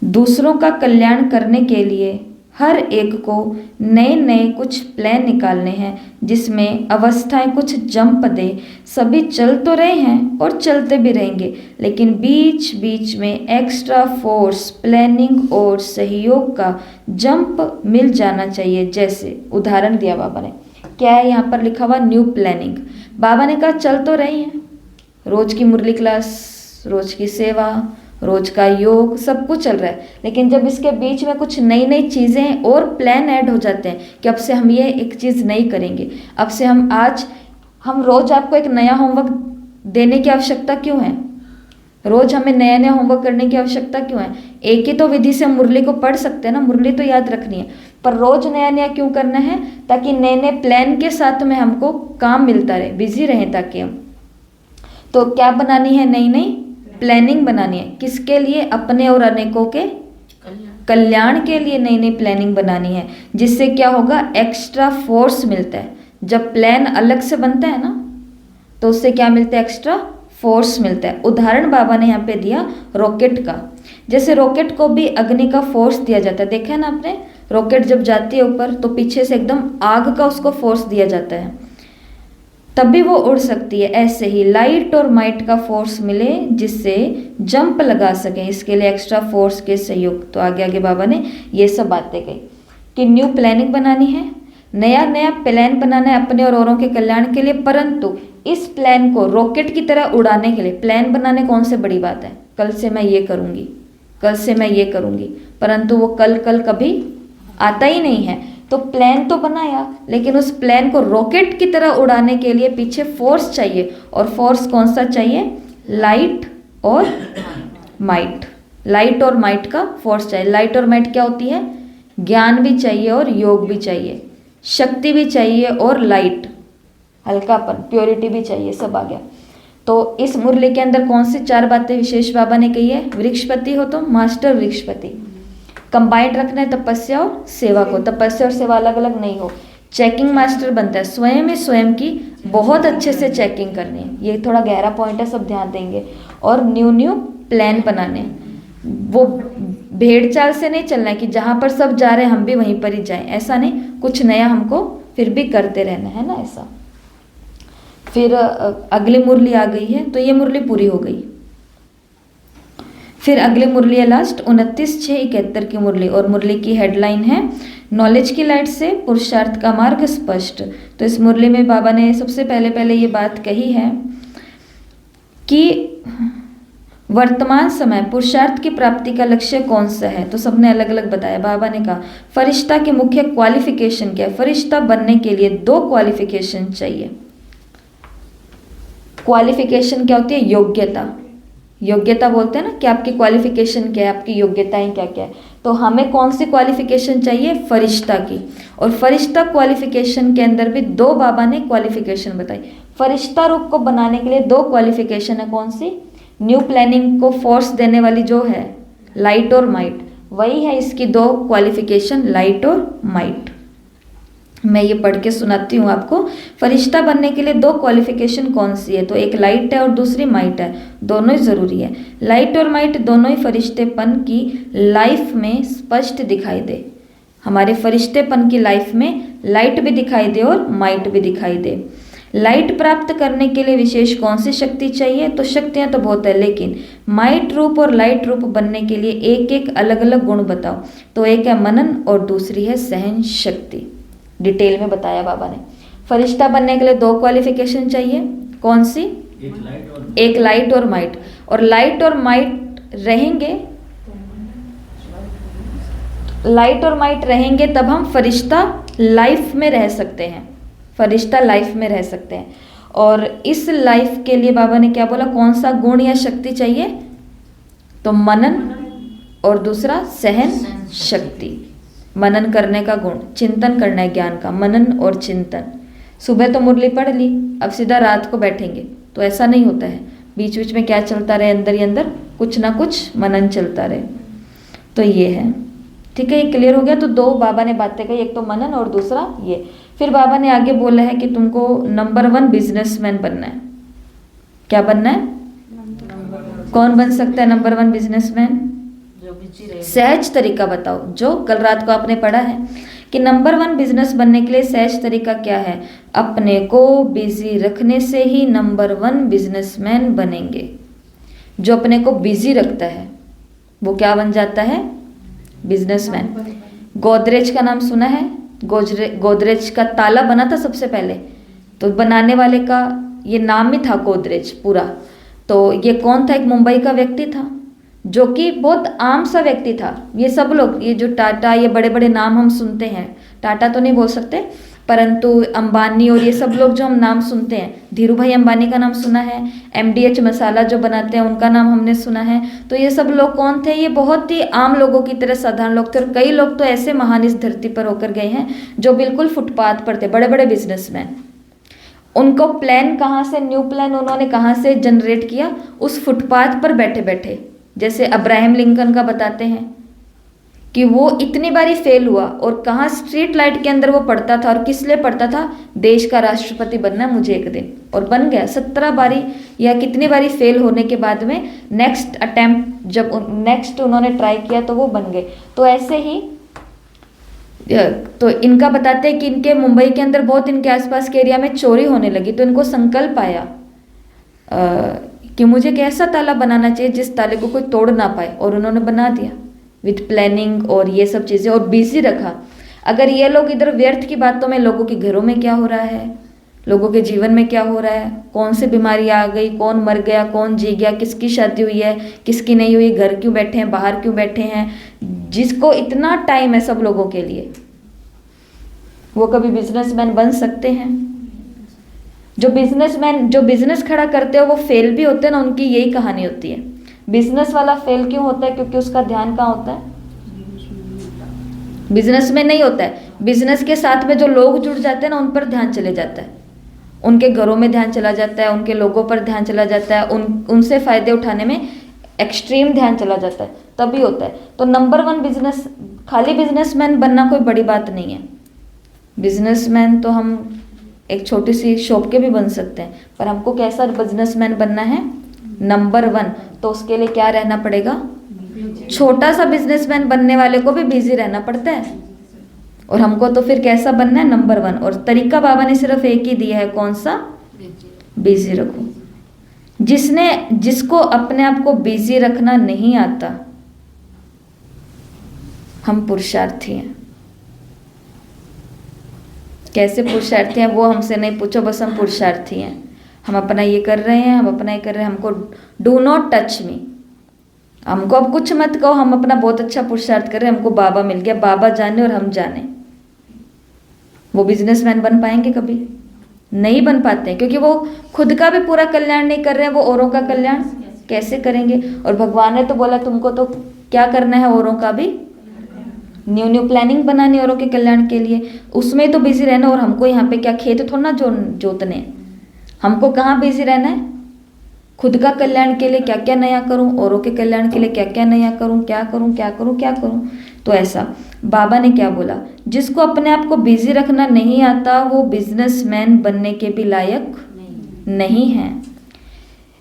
दूसरों का कल्याण करने के लिए हर एक को नए नए कुछ प्लान निकालने हैं, जिसमें अवस्थाएं कुछ जंप दे। सभी चल तो रहे हैं और चलते भी रहेंगे, लेकिन बीच बीच में एक्स्ट्रा फोर्स, प्लानिंग और सहयोग का जंप मिल जाना चाहिए। जैसे उदाहरण दिया बाबा ने, क्या है यहाँ पर लिखा हुआ, न्यू प्लानिंग। बाबा ने कहा चल तो रही हैं, रोज की मुरली क्लास, रोज की सेवा, रोज का योग, सब कुछ चल रहा है, लेकिन जब इसके बीच में कुछ नई नई चीज़ें और प्लान ऐड हो जाते हैं कि अब से हम ये एक चीज़ नहीं करेंगे, अब से हम रोज आपको एक नया होमवर्क देने की आवश्यकता क्यों है, रोज हमें नया नया होमवर्क करने की आवश्यकता क्यों है। एक ही तो विधि से हम मुरली को पढ़ सकते हैं ना, मुरली तो याद रखनी है, पर रोज नया नया क्यों करना है, ताकि नए नए प्लान के साथ में हमको काम मिलता रहे, बिजी रहें ताकि हम। तो क्या बनानी है, नई नई प्लानिंग बनानी है, किसके लिए, अपने और अनेकों के कल्याण के लिए नई नई प्लानिंग बनानी है, जिससे क्या होगा, एक्स्ट्रा फोर्स मिलता है। जब प्लान अलग से बनता है ना, तो उससे क्या मिलता है, एक्स्ट्रा फोर्स मिलता है। उदाहरण बाबा ने यहाँ पे दिया रॉकेट का। जैसे रॉकेट को भी अग्नि का फोर्स दिया जाता है, देखा है ना आपने, रॉकेट जब जाती है ऊपर तो पीछे से एकदम आग का उसको फोर्स दिया जाता है, तभी वो उड़ सकती है। ऐसे ही लाइट और माइट का फोर्स मिले, जिससे जंप लगा सके, इसके लिए एक्स्ट्रा फोर्स के सहयोग। तो आगे आगे बाबा ने ये सब बातें कही कि न्यू प्लानिंग बनानी है, नया नया प्लान बनाना है अपने और औरों के कल्याण के लिए, परंतु इस प्लान को रॉकेट की तरह उड़ाने के लिए, प्लान बनाने कौन से बड़ी बात है, कल से मैं ये करूँगी, कल से मैं ये करूँगी, परंतु वो कल कभी आता ही नहीं है। तो प्लान तो बनाया, लेकिन उस प्लान को रॉकेट की तरह उड़ाने के लिए पीछे फोर्स चाहिए, और फोर्स कौन सा चाहिए, लाइट और माइट। लाइट और माइट का फोर्स चाहिए। लाइट और माइट क्या होती है, ज्ञान भी चाहिए और योग भी चाहिए, शक्ति भी चाहिए और लाइट, हल्कापन, प्योरिटी भी चाहिए, सब आ गया। तो इस मुरली के अंदर कौन सी 4 बातें विशेष बाबा ने कही है, वृक्षपति हो तो मास्टर वृक्षपति, कंबाइंड रखना है तपस्या और सेवा को, तपस्या और सेवा अलग अलग नहीं हो। चेकिंग मास्टर बनता है, स्वयं ही स्वयं की बहुत अच्छे से चेकिंग करनी है, ये थोड़ा गहरा पॉइंट है, सब ध्यान देंगे। और न्यू प्लान बनाने, वो भेड़ चाल से नहीं चलना है कि जहाँ पर सब जा रहे हैं हम भी वहीं पर ही जाएं, ऐसा नहीं, कुछ नया हमको फिर भी करते रहना है ना, ऐसा। फिर अगली मुरली आ गई है, तो ये मुरली पूरी हो गई। फिर अगली मुरली है लास्ट 29/6/71 की मुरली, और मुरली की हेडलाइन है नॉलेज की लाइट से पुरुषार्थ का मार्ग स्पष्ट। तो इस मुरली में बाबा ने सबसे पहले ये बात कही है कि वर्तमान समय पुरुषार्थ की प्राप्ति का लक्ष्य कौन सा है, तो सबने अलग अलग बताया। बाबा ने कहा फरिश्ता की मुख्य क्वालिफिकेशन क्या है, फरिश्ता बनने के लिए 2 क्वालिफिकेशन चाहिए। क्वालिफिकेशन क्या होती है, योग्यता, योग्यता बोलते हैं ना कि आपकी क्वालिफिकेशन क्या है, आपकी योग्यताएं क्या क्या है। तो हमें कौन सी क्वालिफिकेशन चाहिए, फरिश्ता की। और फरिश्ता क्वालिफिकेशन के अंदर भी 2 बाबा ने क्वालिफिकेशन बताई। फरिश्ता रूप को बनाने के लिए 2 क्वालिफिकेशन है, कौन सी, न्यू प्लानिंग को फोर्स देने वाली जो है लाइट और माइट, वही है इसकी 2 क्वालिफिकेशन, लाइट और माइट। मैं ये पढ़ के सुनाती हूँ आपको। फरिश्ता बनने के लिए 2 क्वालिफिकेशन कौन सी है, तो एक लाइट है और दूसरी माइट है, दोनों ही ज़रूरी है। लाइट और माइट दोनों ही फरिश्तेपन की लाइफ में स्पष्ट दिखाई दे, हमारे फरिश्तेपन की लाइफ में लाइट भी दिखाई दे और माइट भी दिखाई दे। लाइट प्राप्त करने के लिए विशेष कौन सी शक्ति चाहिए, तो शक्तियाँ तो बहुत है, लेकिन माइट रूप और लाइट रूप बनने के लिए एक एक अलग अलग गुण बताओ। तो एक है मनन और दूसरी है सहन शक्ति। डिटेल में बताया बाबा ने। फरिश्ता बनने के लिए 2 क्वालिफिकेशन चाहिए, कौन सी, एक लाइट और माइट। और लाइट और माइट रहेंगे, लाइट और माइट रहेंगे तब हम फरिश्ता लाइफ में रह सकते हैं, फरिश्ता लाइफ में रह सकते हैं। और इस लाइफ के लिए बाबा ने क्या बोला, कौन सा गुण या शक्ति चाहिए, तो मनन और दूसरा सहन शक्ति। मनन करने का गुण, चिंतन करना है ज्ञान का, मनन और चिंतन। सुबह तो मुरली पढ़ ली, अब सीधा रात को बैठेंगे तो ऐसा नहीं होता है, बीच बीच में क्या चलता रहे, अंदर ही अंदर कुछ ना कुछ मनन चलता रहे। तो ये है, ठीक है, ये क्लियर हो गया। तो दो बाबा ने बातें कही, एक तो मनन और दूसरा ये। फिर बाबा ने आगे बोला है कि तुमको नंबर 1 बिजनेसमैन बनना है। क्या बनना है? कौन बन सकता है नंबर 1 बिजनेसमैन? जो बिजी रहे। सहज तरीका बताओ, जो कल रात को आपने पढ़ा है कि नंबर 1 बिजनेस बनने के लिए सहज तरीका क्या है? अपने को बिजी रखने से ही नंबर 1 बिजनेसमैन बनेंगे। जो अपने को बिजी रखता है वो क्या बन जाता है? बिजनेसमैन। गोदरेज का नाम सुना है? गोदरेज का ताला बना था सबसे पहले, तो बनाने वाले का ये नाम ही था गोदरेज पूरा। तो ये कौन था? एक मुंबई का व्यक्ति था जो कि बहुत आम सा व्यक्ति था। ये सब लोग, ये जो टाटा, ये बड़े बड़े नाम हम सुनते हैं, टाटा तो नहीं बोल सकते, परंतु अंबानी और ये सब लोग जो हम नाम सुनते हैं, धीरू भाई अंबानी का नाम सुना है, MDH मसाला जो बनाते हैं उनका नाम हमने सुना है। तो ये सब लोग कौन थे? ये बहुत ही आम लोगों की तरह साधारण लोग थे। और कई लोग तो ऐसे महान इस धरती पर होकर गए हैं जो बिल्कुल फुटपाथ पर थे, बड़े बड़े बिजनेसमैन। उनको प्लान कहाँ से, न्यू प्लान उन्होंने कहाँ से जनरेट किया? उस फुटपाथ पर बैठे बैठे। जैसे अब्राहम लिंकन का बताते हैं कि वो इतनी बारी फेल हुआ और कहाँ स्ट्रीट लाइट के अंदर वो पढ़ता था, और किस लिए पढ़ता था? देश का राष्ट्रपति बनना है मुझे एक दिन, और बन गया। 17 बारी या कितनी बारी फेल होने के बाद में नेक्स्ट अटेम्प्ट, जब नेक्स्ट उन्होंने ट्राई किया तो वो बन गए। तो ऐसे ही तो इनका बताते हैं कि इनके मुंबई के अंदर बहुत, इनके आसपास के एरिया में चोरी होने लगी। तो इनको संकल्प आया कि मुझे एक ऐसा ताला बनाना चाहिए जिस ताले को कोई तोड़ ना पाए, और उन्होंने बना दिया विद प्लानिंग और ये सब चीज़ें, और बिजी रखा। अगर ये लोग इधर व्यर्थ की बातों में, लोगों के घरों में क्या हो रहा है, लोगों के जीवन में क्या हो रहा है, कौन सी बीमारी आ गई, कौन मर गया, कौन जी गया, किसकी शादी हुई है, किसकी नहीं हुई, घर क्यों बैठे हैं, बाहर क्यों बैठे हैं, जिसको इतना टाइम है सब लोगों के लिए, वो कभी बिजनेसमैन बन सकते हैं? जो बिजनेसमैन, जो बिजनेस खड़ा करते हो वो फेल भी होते हैं ना, उनकी यही कहानी होती है। बिजनेस वाला फेल क्यों होता है? क्योंकि उसका ध्यान कहाँ होता है? बिजनेस में नहीं होता है। बिजनेस के साथ में जो लोग जुड़ जाते हैं ना, उन पर ध्यान चले जाता है, उनके घरों में ध्यान चला जाता है, उनके लोगों पर ध्यान चला जाता है, उनसे फायदे उठाने में एक्सट्रीम ध्यान चला जाता है, तभी होता है। तो नंबर 1 बिजनेस, खाली बिजनेसमैन बनना कोई बड़ी बात नहीं है। बिजनेसमैन तो हम एक छोटी सी शॉप के भी बन सकते हैं, पर हमको कैसा बिजनेसमैन बनना है? नंबर 1। तो उसके लिए क्या रहना पड़ेगा? छोटा सा बिजनेसमैन बनने वाले को भी बिजी रहना पड़ता है, और हमको तो फिर कैसा बनना है? नंबर 1। और तरीका बाबा ने सिर्फ एक ही दिया है, कौन सा? बिजी रखो। जिसको अपने आप को बिजी रखना नहीं आता, हम पुरुषार्थी हैं। कैसे पुरुषार्थी हैं वो हमसे नहीं पूछो, बस हम पुरुषार्थी हैं। हम अपना ये कर रहे हैं, हम अपना ये कर रहे हैं। हमको डू नॉट टच मी, हमको अब कुछ मत कहो, हम अपना बहुत अच्छा पुरुषार्थ कर रहे हैं, हमको बाबा मिल गया, बाबा जाने और हम जाने। वो बिजनेसमैन बन पाएंगे? कभी नहीं बन पाते हैं, क्योंकि वो खुद का भी पूरा कल्याण नहीं कर रहे हैं, वो औरों का कल्याण कैसे करेंगे? और भगवान ने तो बोला तुमको तो क्या करना है? औरों का भी न्यू प्लानिंग बनानी, औरों के कल्याण के लिए, उसमें तो बिजी रहना। और हमको यहाँ पे क्या खेत थोड़ा ना जोतने हैं, हमको कहाँ बिजी रहना है? खुद का कल्याण के लिए क्या क्या नया करूं, औरों के कल्याण के लिए क्या क्या नया करूं, क्या करूं क्या करूं क्या करूं। तो ऐसा बाबा ने क्या बोला? जिसको अपने आप को बिजी रखना नहीं आता वो बिजनेसमैन बनने के भी लायक नहीं है।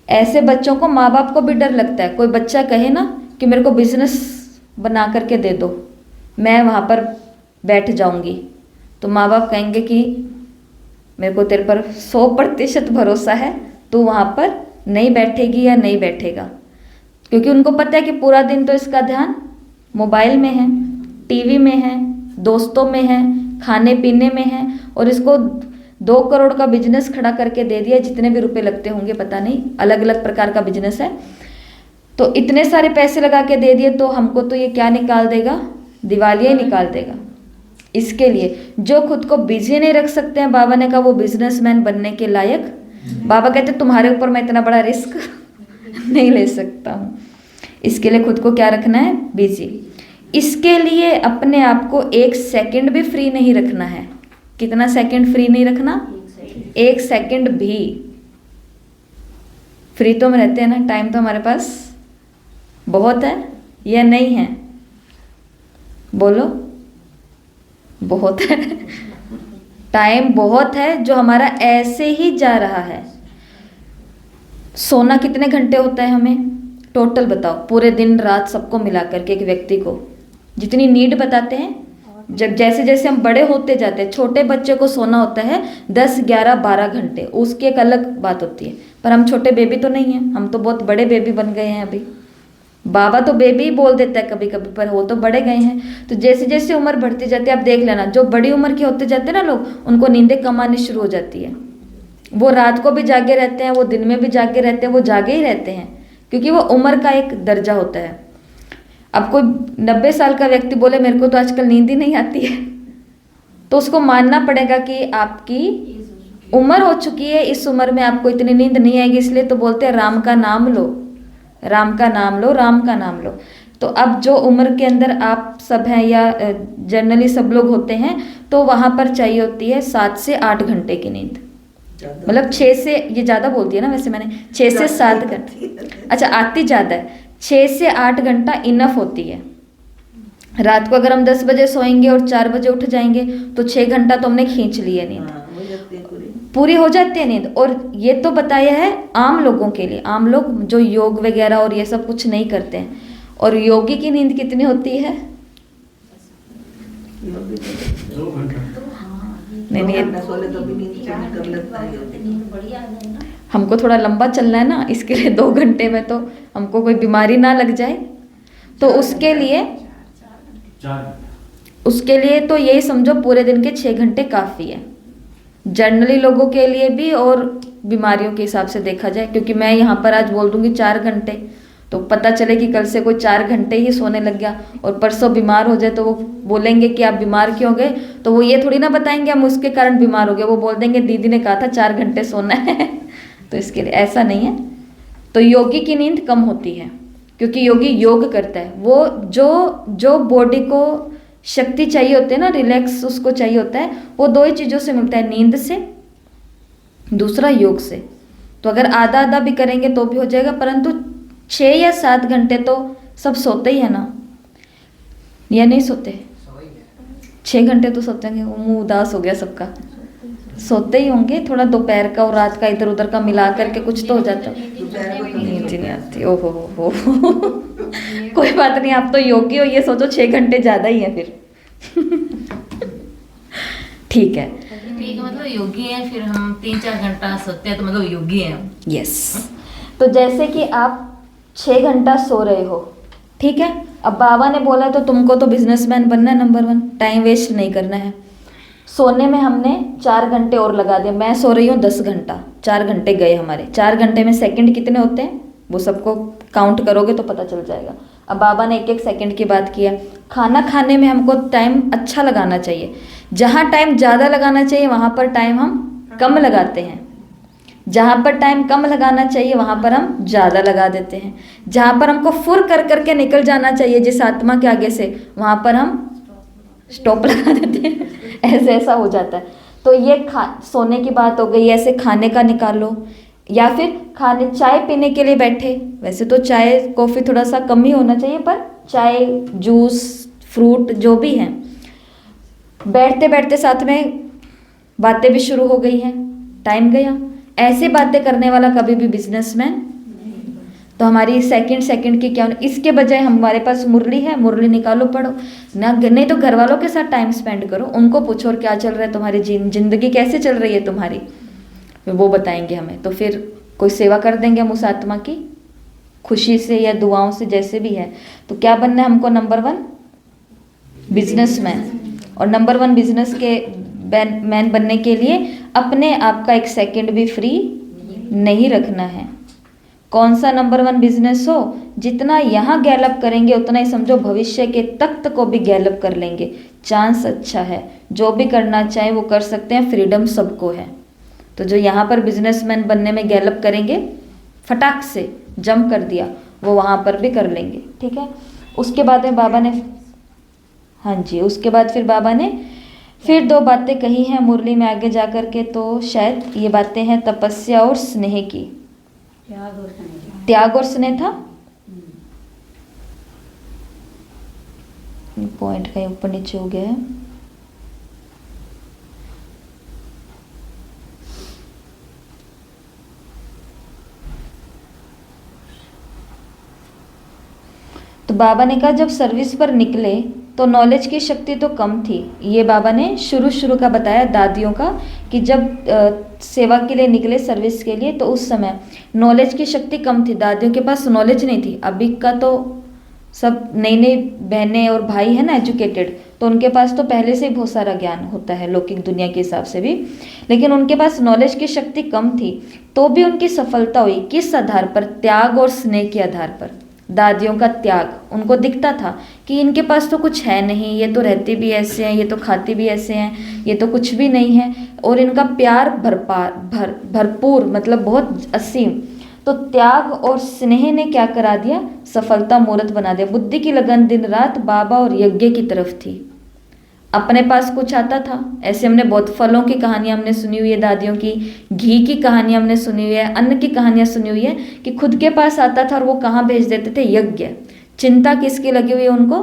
ऐसे बच्चों को माँ बाप को भी डर लगता है। कोई बच्चा कहे ना कि मेरे को बिजनेस बना करके दे दो, मैं वहाँ पर बैठ जाऊंगी, तो माँ बाप कहेंगे कि मेरे को तेरे पर 100% भरोसा है, तू वहाँ पर नहीं बैठेगी या नहीं बैठेगा। क्योंकि उनको पता है कि पूरा दिन तो इसका ध्यान मोबाइल में है, टीवी में है, दोस्तों में है, खाने पीने में है, और इसको 2 करोड़ का बिजनेस खड़ा करके दे दिया, जितने भी रुपए लगते होंगे पता नहीं, अलग अलग प्रकार का बिजनेस है। तो इतने सारे पैसे लगा के दे दिए, तो हमको तो ये क्या निकाल देगा? दिवालिया ही निकाल देगा। इसके लिए जो खुद को बिजी नहीं रख सकते हैं, बाबा ने कहा वो बिजनेसमैन बनने के लायक। बाबा कहते तुम्हारे ऊपर मैं इतना बड़ा रिस्क नहीं ले सकता हूँ। इसके लिए खुद को क्या रखना है? बिजी। इसके लिए अपने आप को 1 सेकंड भी फ्री नहीं रखना है। कितना सेकंड फ्री नहीं रखना? 1 सेकंड भी। फ्री तो हम रहते हैं ना, टाइम तो हमारे पास बहुत है या नहीं है? बोलो, बहुत है। टाइम बहुत है जो हमारा ऐसे ही जा रहा है। सोना कितने घंटे होता है हमें टोटल बताओ, पूरे दिन रात सबको मिला करके एक व्यक्ति को जितनी नीड बताते हैं? जब जैसे जैसे हम बड़े होते जाते हैं, छोटे बच्चे को सोना होता है 10, 11, 12 घंटे, उसकी एक अलग बात होती है। पर हम छोटे बेबी तो नहीं हैं, हम तो बहुत बड़े बेबी बन गए हैं अभी। बाबा तो बेबी ही बोल देता है कभी कभी, पर वो तो बड़े गए हैं। तो जैसे जैसे उम्र बढ़ती जाती है, आप देख लेना, जो बड़ी उम्र के होते जाते हैं ना लोग, उनको नींदें कम आनी शुरू हो जाती है। वो रात को भी जागे रहते हैं, वो दिन में भी जागे रहते हैं, वो जागे ही रहते हैं, क्योंकि वो उम्र का एक दर्जा होता है। अब कोई 90 साल का व्यक्ति बोले मेरे को तो आजकल नींद ही नहीं आती है, तो उसको मानना पड़ेगा कि आपकी उम्र हो चुकी है, इस उम्र में आपको इतनी नींद नहीं आएगी। इसलिए तो बोलते हैं राम का नाम लो, राम का नाम लो, राम का नाम लो। तो अब जो उम्र के अंदर आप सब हैं या जनरली सब लोग होते हैं, तो वहाँ पर चाहिए होती है 7 से 8 घंटे की नींद। मतलब 6 से, ये ज़्यादा बोल दिया ना वैसे मैंने, 6 से 7 घंटे, अच्छा आती ज़्यादा है, 6 से 8 घंटा इनफ होती है। रात को अगर हम 10 बजे सोएंगे और 4 बजे उठ जाएंगे तो 6 घंटा तो हमने खींच ली है नींद, पूरी हो जाती है नींद। और ये तो बताया है आम लोगों के लिए, आम लोग जो योग वगैरह और ये सब कुछ नहीं करते हैं। और योगी की नींद कितनी होती है? 2 घंटा। नहीं नहीं, हमको थोड़ा लंबा चलना है ना, इसके लिए 2 घंटे में तो हमको कोई बीमारी ना लग जाए, तो उसके लिए तो यही समझो पूरे दिन के 6 घंटे काफ़ी है, जनरली लोगों के लिए भी और बीमारियों के हिसाब से देखा जाए। क्योंकि मैं यहाँ पर आज बोल दूंगी 4 घंटे, तो पता चले कि कल से कोई 4 घंटे ही सोने लग गया और परसों बीमार हो जाए, तो वो बोलेंगे कि आप बीमार क्यों हो गए, तो वो ये थोड़ी ना बताएंगे हम उसके कारण बीमार हो गए, वो बोल देंगे दीदी ने कहा था 4 घंटे सोना है। तो इसके लिए ऐसा नहीं है। तो योगी की नींद कम होती है, क्योंकि योगी योग करता है। वो जो बॉडी को शक्ति चाहिए होती है ना, रिलैक्स उसको चाहिए होता है, वो 2 ही चीज़ों से मिलता है, नींद से, दूसरा योग से। तो अगर आधा आधा भी करेंगे तो भी हो जाएगा, परंतु 6 या 7 घंटे तो सब सोते ही है ना, या नहीं सोते? 6 घंटे तो सोते होंगे। मुँह उदास हो गया सबका, सोते ही होंगे। थोड़ा दोपहर का और रात का इधर उधर का मिला करके कुछ तो हो जाता है। नींद नहीं आती, ओहो हो। कोई बात नहीं, आप तो योगी हो, ये सोचो 6 घंटे ज़्यादा ही है फिर। ठीक है, ठीक है, मतलब योगी है, फिर हम 3-4 घंटा सोते हैं तो मतलब योगी हैं हम। यस। तो जैसे कि आप 6 घंटा सो रहे हो, ठीक है, अब बाबा ने बोला तो तुमको तो बिजनेसमैन बनना है, नंबर 1, टाइम वेस्ट नहीं करना है। सोने में हमने 4 घंटे और लगा दिए, मैं सो रही हूँ 10 घंटा, 4 घंटे गए हमारे। 4 घंटे में सेकंड कितने होते हैं वो सबको काउंट करोगे तो पता चल जाएगा। अब बाबा ने 1-1 सेकंड की बात किया। खाना खाने में हमको टाइम अच्छा लगाना चाहिए, जहाँ टाइम ज़्यादा लगाना चाहिए वहाँ पर टाइम हम कम लगाते हैं, जहाँ पर टाइम कम लगाना चाहिए वहाँ पर हम ज़्यादा लगा देते हैं, जहाँ पर हमको फुर कर करके निकल जाना चाहिए जिस आत्मा के आगे से, वहाँ पर हम स्टॉप लगा देते हैं। ऐसा हो जाता है। तो ये सोने की बात हो गई। ऐसे खाने का निकाल लो, या फिर खाने चाय पीने के लिए बैठे, वैसे तो चाय कॉफ़ी थोड़ा सा कम ही होना चाहिए, पर चाय जूस फ्रूट जो भी हैं, बैठते बैठते साथ में बातें भी शुरू हो गई हैं, टाइम गया। ऐसे बातें करने वाला कभी भी बिजनेसमैन, तो हमारी सेकंड की क्या, इसके बजाय हमारे पास मुरली है, मुरली निकालो पढ़ो ना, नहीं तो घर वालों के साथ टाइम स्पेंड करो, उनको पूछो और क्या चल रहा है तुम्हारी जिंदगी कैसे चल रही है तुम्हारी, वो बताएंगे हमें। तो फिर कोई सेवा कर देंगे हम उस आत्मा की, खुशी से या दुआओं से, जैसे भी है। तो क्या बनना है हमको? Number 1 businessman. और नंबर 1 बिजनेस के मैन बनने के लिए अपने आप का 1 सेकंड भी फ्री नहीं रखना है। कौन सा नंबर 1 बिजनेस हो? जितना यहाँ गैलअप करेंगे उतना ही समझो भविष्य के तख्त को भी गैलअप कर लेंगे। चांस अच्छा है, जो भी करना चाहे वो कर सकते हैं, फ्रीडम सबको है। तो जो यहाँ पर बिजनेसमैन बनने में गैलअप करेंगे, फटाक से जंप कर दिया, वो वहाँ पर भी कर लेंगे। ठीक है। उसके बाद में बाबा ने, हाँ जी, उसके बाद फिर बाबा ने फिर 2 बातें कही हैं मुरली में आगे जा कर के, तो शायद ये बातें हैं तपस्या और स्नेह की। त्याग और स्नेह था। पॉइंट कहीं ऊपर नीचे हो गया है। तो बाबा ने कहा जब सर्विस पर निकले तो नॉलेज की शक्ति तो कम थी। ये बाबा ने शुरू का बताया दादियों का कि जब सेवा के लिए निकले सर्विस के लिए तो उस समय नॉलेज की शक्ति कम थी, दादियों के पास नॉलेज नहीं थी। अभी का तो सब नई नई बहनें और भाई है ना एजुकेटेड, तो उनके पास तो पहले से ही बहुत सारा ज्ञान होता है लौकिक दुनिया के हिसाब से भी, लेकिन उनके पास नॉलेज की शक्ति कम थी। तो भी उनकी सफलता हुई किस आधार पर? त्याग और स्नेह के आधार पर। दादियों का त्याग, उनको दिखता था कि इनके पास तो कुछ है नहीं, ये तो रहती भी ऐसे हैं, ये तो खाती भी ऐसे हैं, ये तो कुछ भी नहीं है, और इनका प्यार भरपूर मतलब बहुत असीम। तो त्याग और स्नेह ने क्या करा दिया? सफलता मूर्त बना दिया। बुद्धि की लगन दिन रात बाबा और यज्ञ की तरफ थी। अपने पास कुछ आता था, ऐसे हमने बहुत फलों की कहानियां हमने सुनी हुई है दादियों की, घी की कहानियां हमने सुनी हुई है, अन्न की कहानियां सुनी हुई है कि खुद के पास आता था और वो कहाँ भेज देते थे? यज्ञ। चिंता किसकी लगी हुई है उनको?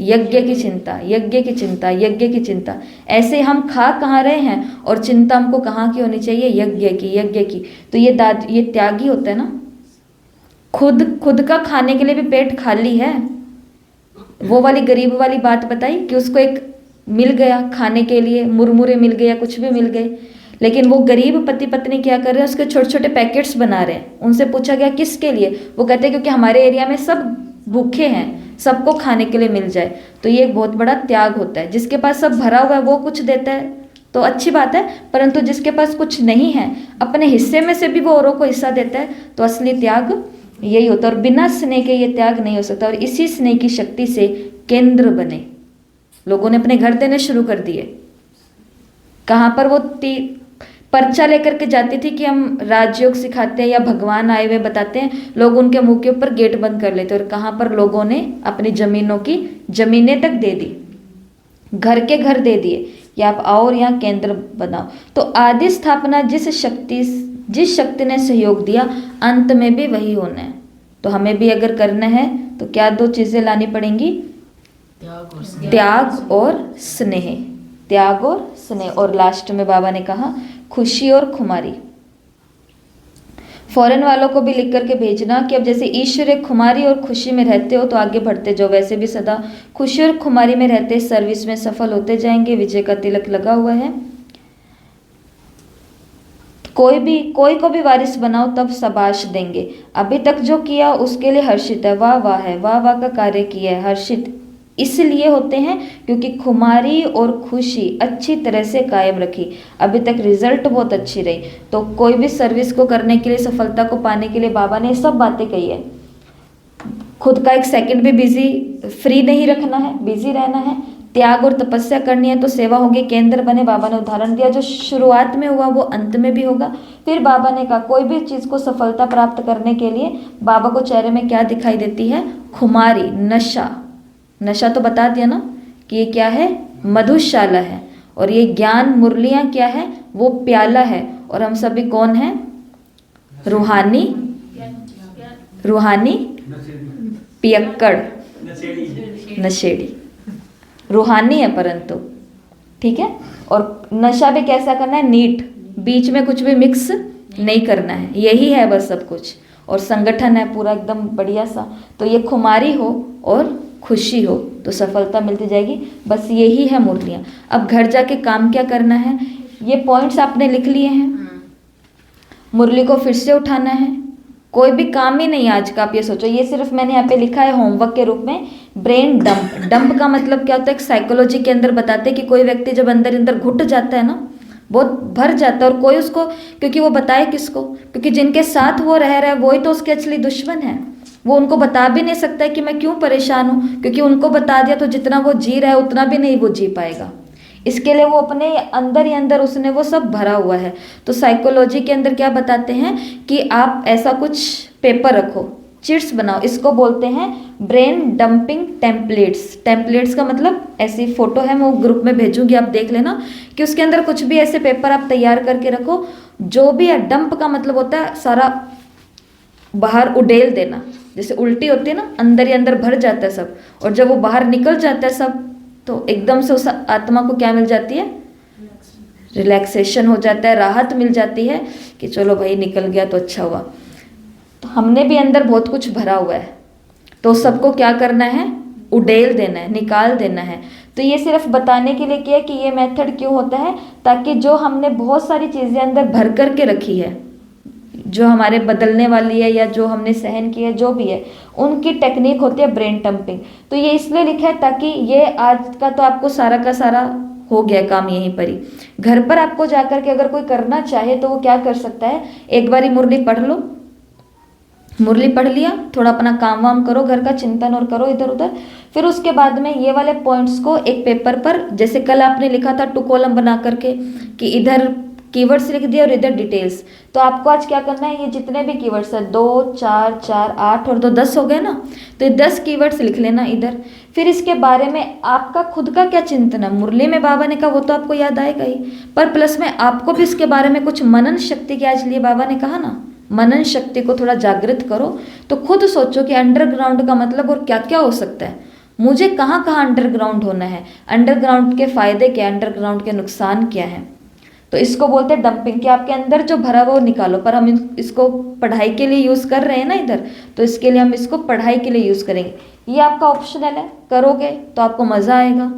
यज्ञ की चिंता, यज्ञ की चिंता, यज्ञ की चिंता। ऐसे हम खा कहाँ रहे हैं और चिंता हमको कहाँ की होनी चाहिए? यज्ञ की, यज्ञ की। तो ये त्यागी होता है ना। खुद का खाने के लिए भी पेट खाली है। वो वाली गरीब वाली बात बताई कि उसको एक मिल गया खाने के लिए, मुरमुरे मिल गया, कुछ भी मिल गए, लेकिन वो गरीब पति पत्नी क्या कर रहे हैं? उसके छोटे छोटे पैकेट्स बना रहे हैं। उनसे पूछा गया किसके लिए? वो कहते हैं क्योंकि हमारे एरिया में सब भूखे हैं, सबको खाने के लिए मिल जाए। तो ये एक बहुत बड़ा त्याग होता है। जिसके पास सब भरा हुआ है वो कुछ देता है तो अच्छी बात है, परंतु जिसके पास कुछ नहीं है अपने हिस्से में से भी वो औरों को हिस्सा देता है, तो असली त्याग यही होता है। और बिना स्नेह के ये त्याग नहीं हो सकता। और इसी स्नेह की शक्ति से केंद्र बने। लोगों ने अपने घर देने शुरू कर दिए। कहाँ पर वो पर्चा लेकर के जाती थी कि हम राजयोग सिखाते हैं या भगवान आए हुए बताते हैं, लोग उनके मुंह के ऊपर गेट बंद कर लेते। और कहाँ पर लोगों ने अपनी जमीनें तक दे दी, घर के घर दे दिए कि आप आओ और यहाँ केंद्र बनाओ। तो आदि स्थापना जिस शक्ति ने सहयोग दिया, अंत में भी वही होना है। तो हमें भी अगर करना है तो क्या दो चीजें लानी पड़ेंगी? त्याग और स्नेह, त्याग और स्नेह। और लास्ट में बाबा ने कहा खुशी और खुमारी। फॉरेन वालों को भी लिख करके भेजना कि अब जैसे ईश्वर खुमारी और खुशी में रहते हो तो आगे बढ़ते जाओ, वैसे भी सदा खुशी और खुमारी में रहते सर्विस में सफल होते जाएंगे। विजय का तिलक लगा हुआ है। कोई को भी वारिस बनाओ तब शाबाश देंगे। अभी तक जो किया उसके लिए हर्षित है, वाह वाह है, वाह वाह का कार्य किया है। हर्षित इसलिए होते हैं क्योंकि खुमारी और खुशी अच्छी तरह से कायम रखी, अभी तक रिजल्ट बहुत अच्छी रही। तो कोई भी सर्विस को करने के लिए, सफलता को पाने के लिए बाबा ने सब बातें कही है। खुद का एक सेकंड भी फ्री नहीं रखना है, बिजी रहना है। त्याग और तपस्या करनी है तो सेवा होगी, केंद्र बने। बाबा ने उदाहरण दिया जो शुरुआत में हुआ वो अंत में भी होगा। फिर बाबा ने कहा कोई भी चीज़ को सफलता प्राप्त करने के लिए बाबा को चेहरे में क्या दिखाई देती है? खुमारी, नशा। नशा तो बता दिया ना कि ये क्या है? मधुशाला है। और ये ज्ञान मुरलियाँ क्या है? वो प्याला है। और हम सभी कौन हैं? रूहानी पियक्कड़, नशेड़ी। रूहानी है परंतु, ठीक है। और नशा भी कैसा करना है? नीट, बीच में कुछ भी मिक्स नहीं करना है, यही है बस सब कुछ। और संगठन है पूरा एकदम बढ़िया सा। तो ये खुमारी हो और खुशी हो तो सफलता मिलती जाएगी। बस यही है मुरलियाँ। अब घर जाके काम क्या करना है? ये पॉइंट्स आपने लिख लिए हैं, मुरली को फिर से उठाना है। कोई भी काम ही नहीं आज का, आप ये सोचो। ये सिर्फ मैंने यहाँ पे लिखा है होमवर्क के रूप में। ब्रेन डंप, डंप का मतलब क्या होता है? साइकोलॉजी के अंदर बताते हैं कि कोई व्यक्ति जब अंदर घुट जाता है ना, बहुत भर जाता है, और कोई उसको, क्योंकि वो बताए किसको? क्योंकि जिनके साथ वो रह रहा है वही तो उसके असली दुश्मन है। वो उनको बता भी नहीं सकता है कि मैं क्यों परेशान हूँ, क्योंकि उनको बता दिया तो जितना वो जी रहा है उतना भी नहीं वो जी पाएगा। इसके लिए वो अपने अंदर ही अंदर उसने वो सब भरा हुआ है। तो साइकोलॉजी के अंदर क्या बताते हैं कि आप ऐसा कुछ पेपर रखो, चिट्स बनाओ, इसको बोलते हैं ब्रेन डंपिंग टेम्पलेट्स। टेम्पलेट्स का मतलब ऐसी फोटो है, मैं वो ग्रुप में भेजूंगी, आप देख लेना कि उसके अंदर कुछ भी ऐसे पेपर आप तैयार करके रखो। जो भी है, डंप का मतलब होता है सारा बाहर उडेल देना, जैसे उल्टी होती है ना, अंदर ही अंदर भर जाता है सब, और जब वो बाहर निकल जाता है सब, तो एकदम से उस आत्मा को क्या मिल जाती है, रिलैक्सेशन हो जाता है, राहत मिल जाती है कि चलो भाई निकल गया तो अच्छा हुआ। तो हमने भी अंदर बहुत कुछ भरा हुआ है, तो सबको क्या करना है, उडेल देना है, निकाल देना है। तो ये सिर्फ बताने के लिए किया कि ये मेथड क्यों होता है, ताकि जो हमने बहुत सारी चीज़ें अंदर भर करके रखी है, जो हमारे बदलने वाली है या जो हमने सहन किया है, जो भी है, उनकी टेक्निक होती है ब्रेन डंपिंग। तो ये इसलिए लिखा है ताकि ये आज का तो आपको सारा का सारा हो गया काम यहीं पर ही। घर पर आपको जाकर के अगर कोई करना चाहे तो वो क्या कर सकता है, एक बारी मुरली पढ़ लो, मुरली पढ़ लिया, थोड़ा अपना काम वाम करो, घर का चिंतन और करो इधर उधर, फिर उसके बाद में ये वाले पॉइंट्स को एक पेपर पर, जैसे कल आपने लिखा था 2 कॉलम बना करके कि इधर कीवर्ड्स लिख दिया और इधर डिटेल्स, तो आपको आज क्या करना है, ये जितने भी कीवर्ड्स है 2 4 4 8 और 2 10 हो गए ना, तो ये 10 कीवर्ड्स लिख लेना इधर। फिर इसके बारे में आपका खुद का क्या चिंतन है, मुरली में बाबा ने कहा वो तो आपको याद आएगा ही, पर प्लस में आपको भी इसके बारे में कुछ मनन शक्ति के आज लिए बाबा ने कहा ना, मनन शक्ति को थोड़ा जागृत करो। तो खुद सोचो कि अंडरग्राउंड का मतलब और क्या क्या हो सकता है, मुझे कहाँ कहाँ अंडरग्राउंड होना है, अंडरग्राउंड के फायदे क्या, अंडरग्राउंड के नुकसान क्या है। तो इसको बोलते हैं डंपिंग, कि आपके अंदर जो भरा वो निकालो। पर हम इसको पढ़ाई के लिए यूज़ कर रहे हैं ना इधर, तो इसके लिए हम इसको पढ़ाई के लिए यूज़ करेंगे। ये आपका ऑप्शनल है, करोगे तो आपको मज़ा आएगा,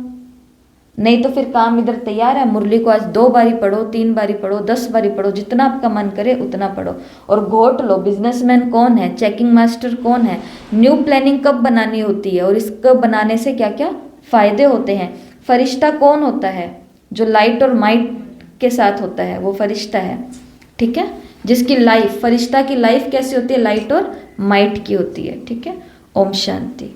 नहीं तो फिर काम इधर तैयार है। मुरली को आज 2 बारी पढ़ो, 3 बारी पढ़ो, 10 बारी पढ़ो, जितना आपका मन करे उतना पढ़ो, और घोट लो बिजनेसमैन कौन है, चेकिंग मास्टर कौन है, न्यू प्लानिंग कब बनानी होती है और इसको बनाने से क्या क्या फ़ायदे होते हैं, फरिश्ता कौन होता है, जो लाइट और माइट के साथ होता है वो फरिश्ता है, ठीक है, जिसकी लाइफ, फरिश्ता की लाइफ कैसी होती है, लाइट और माइट की होती है, ठीक है। ओम शांति।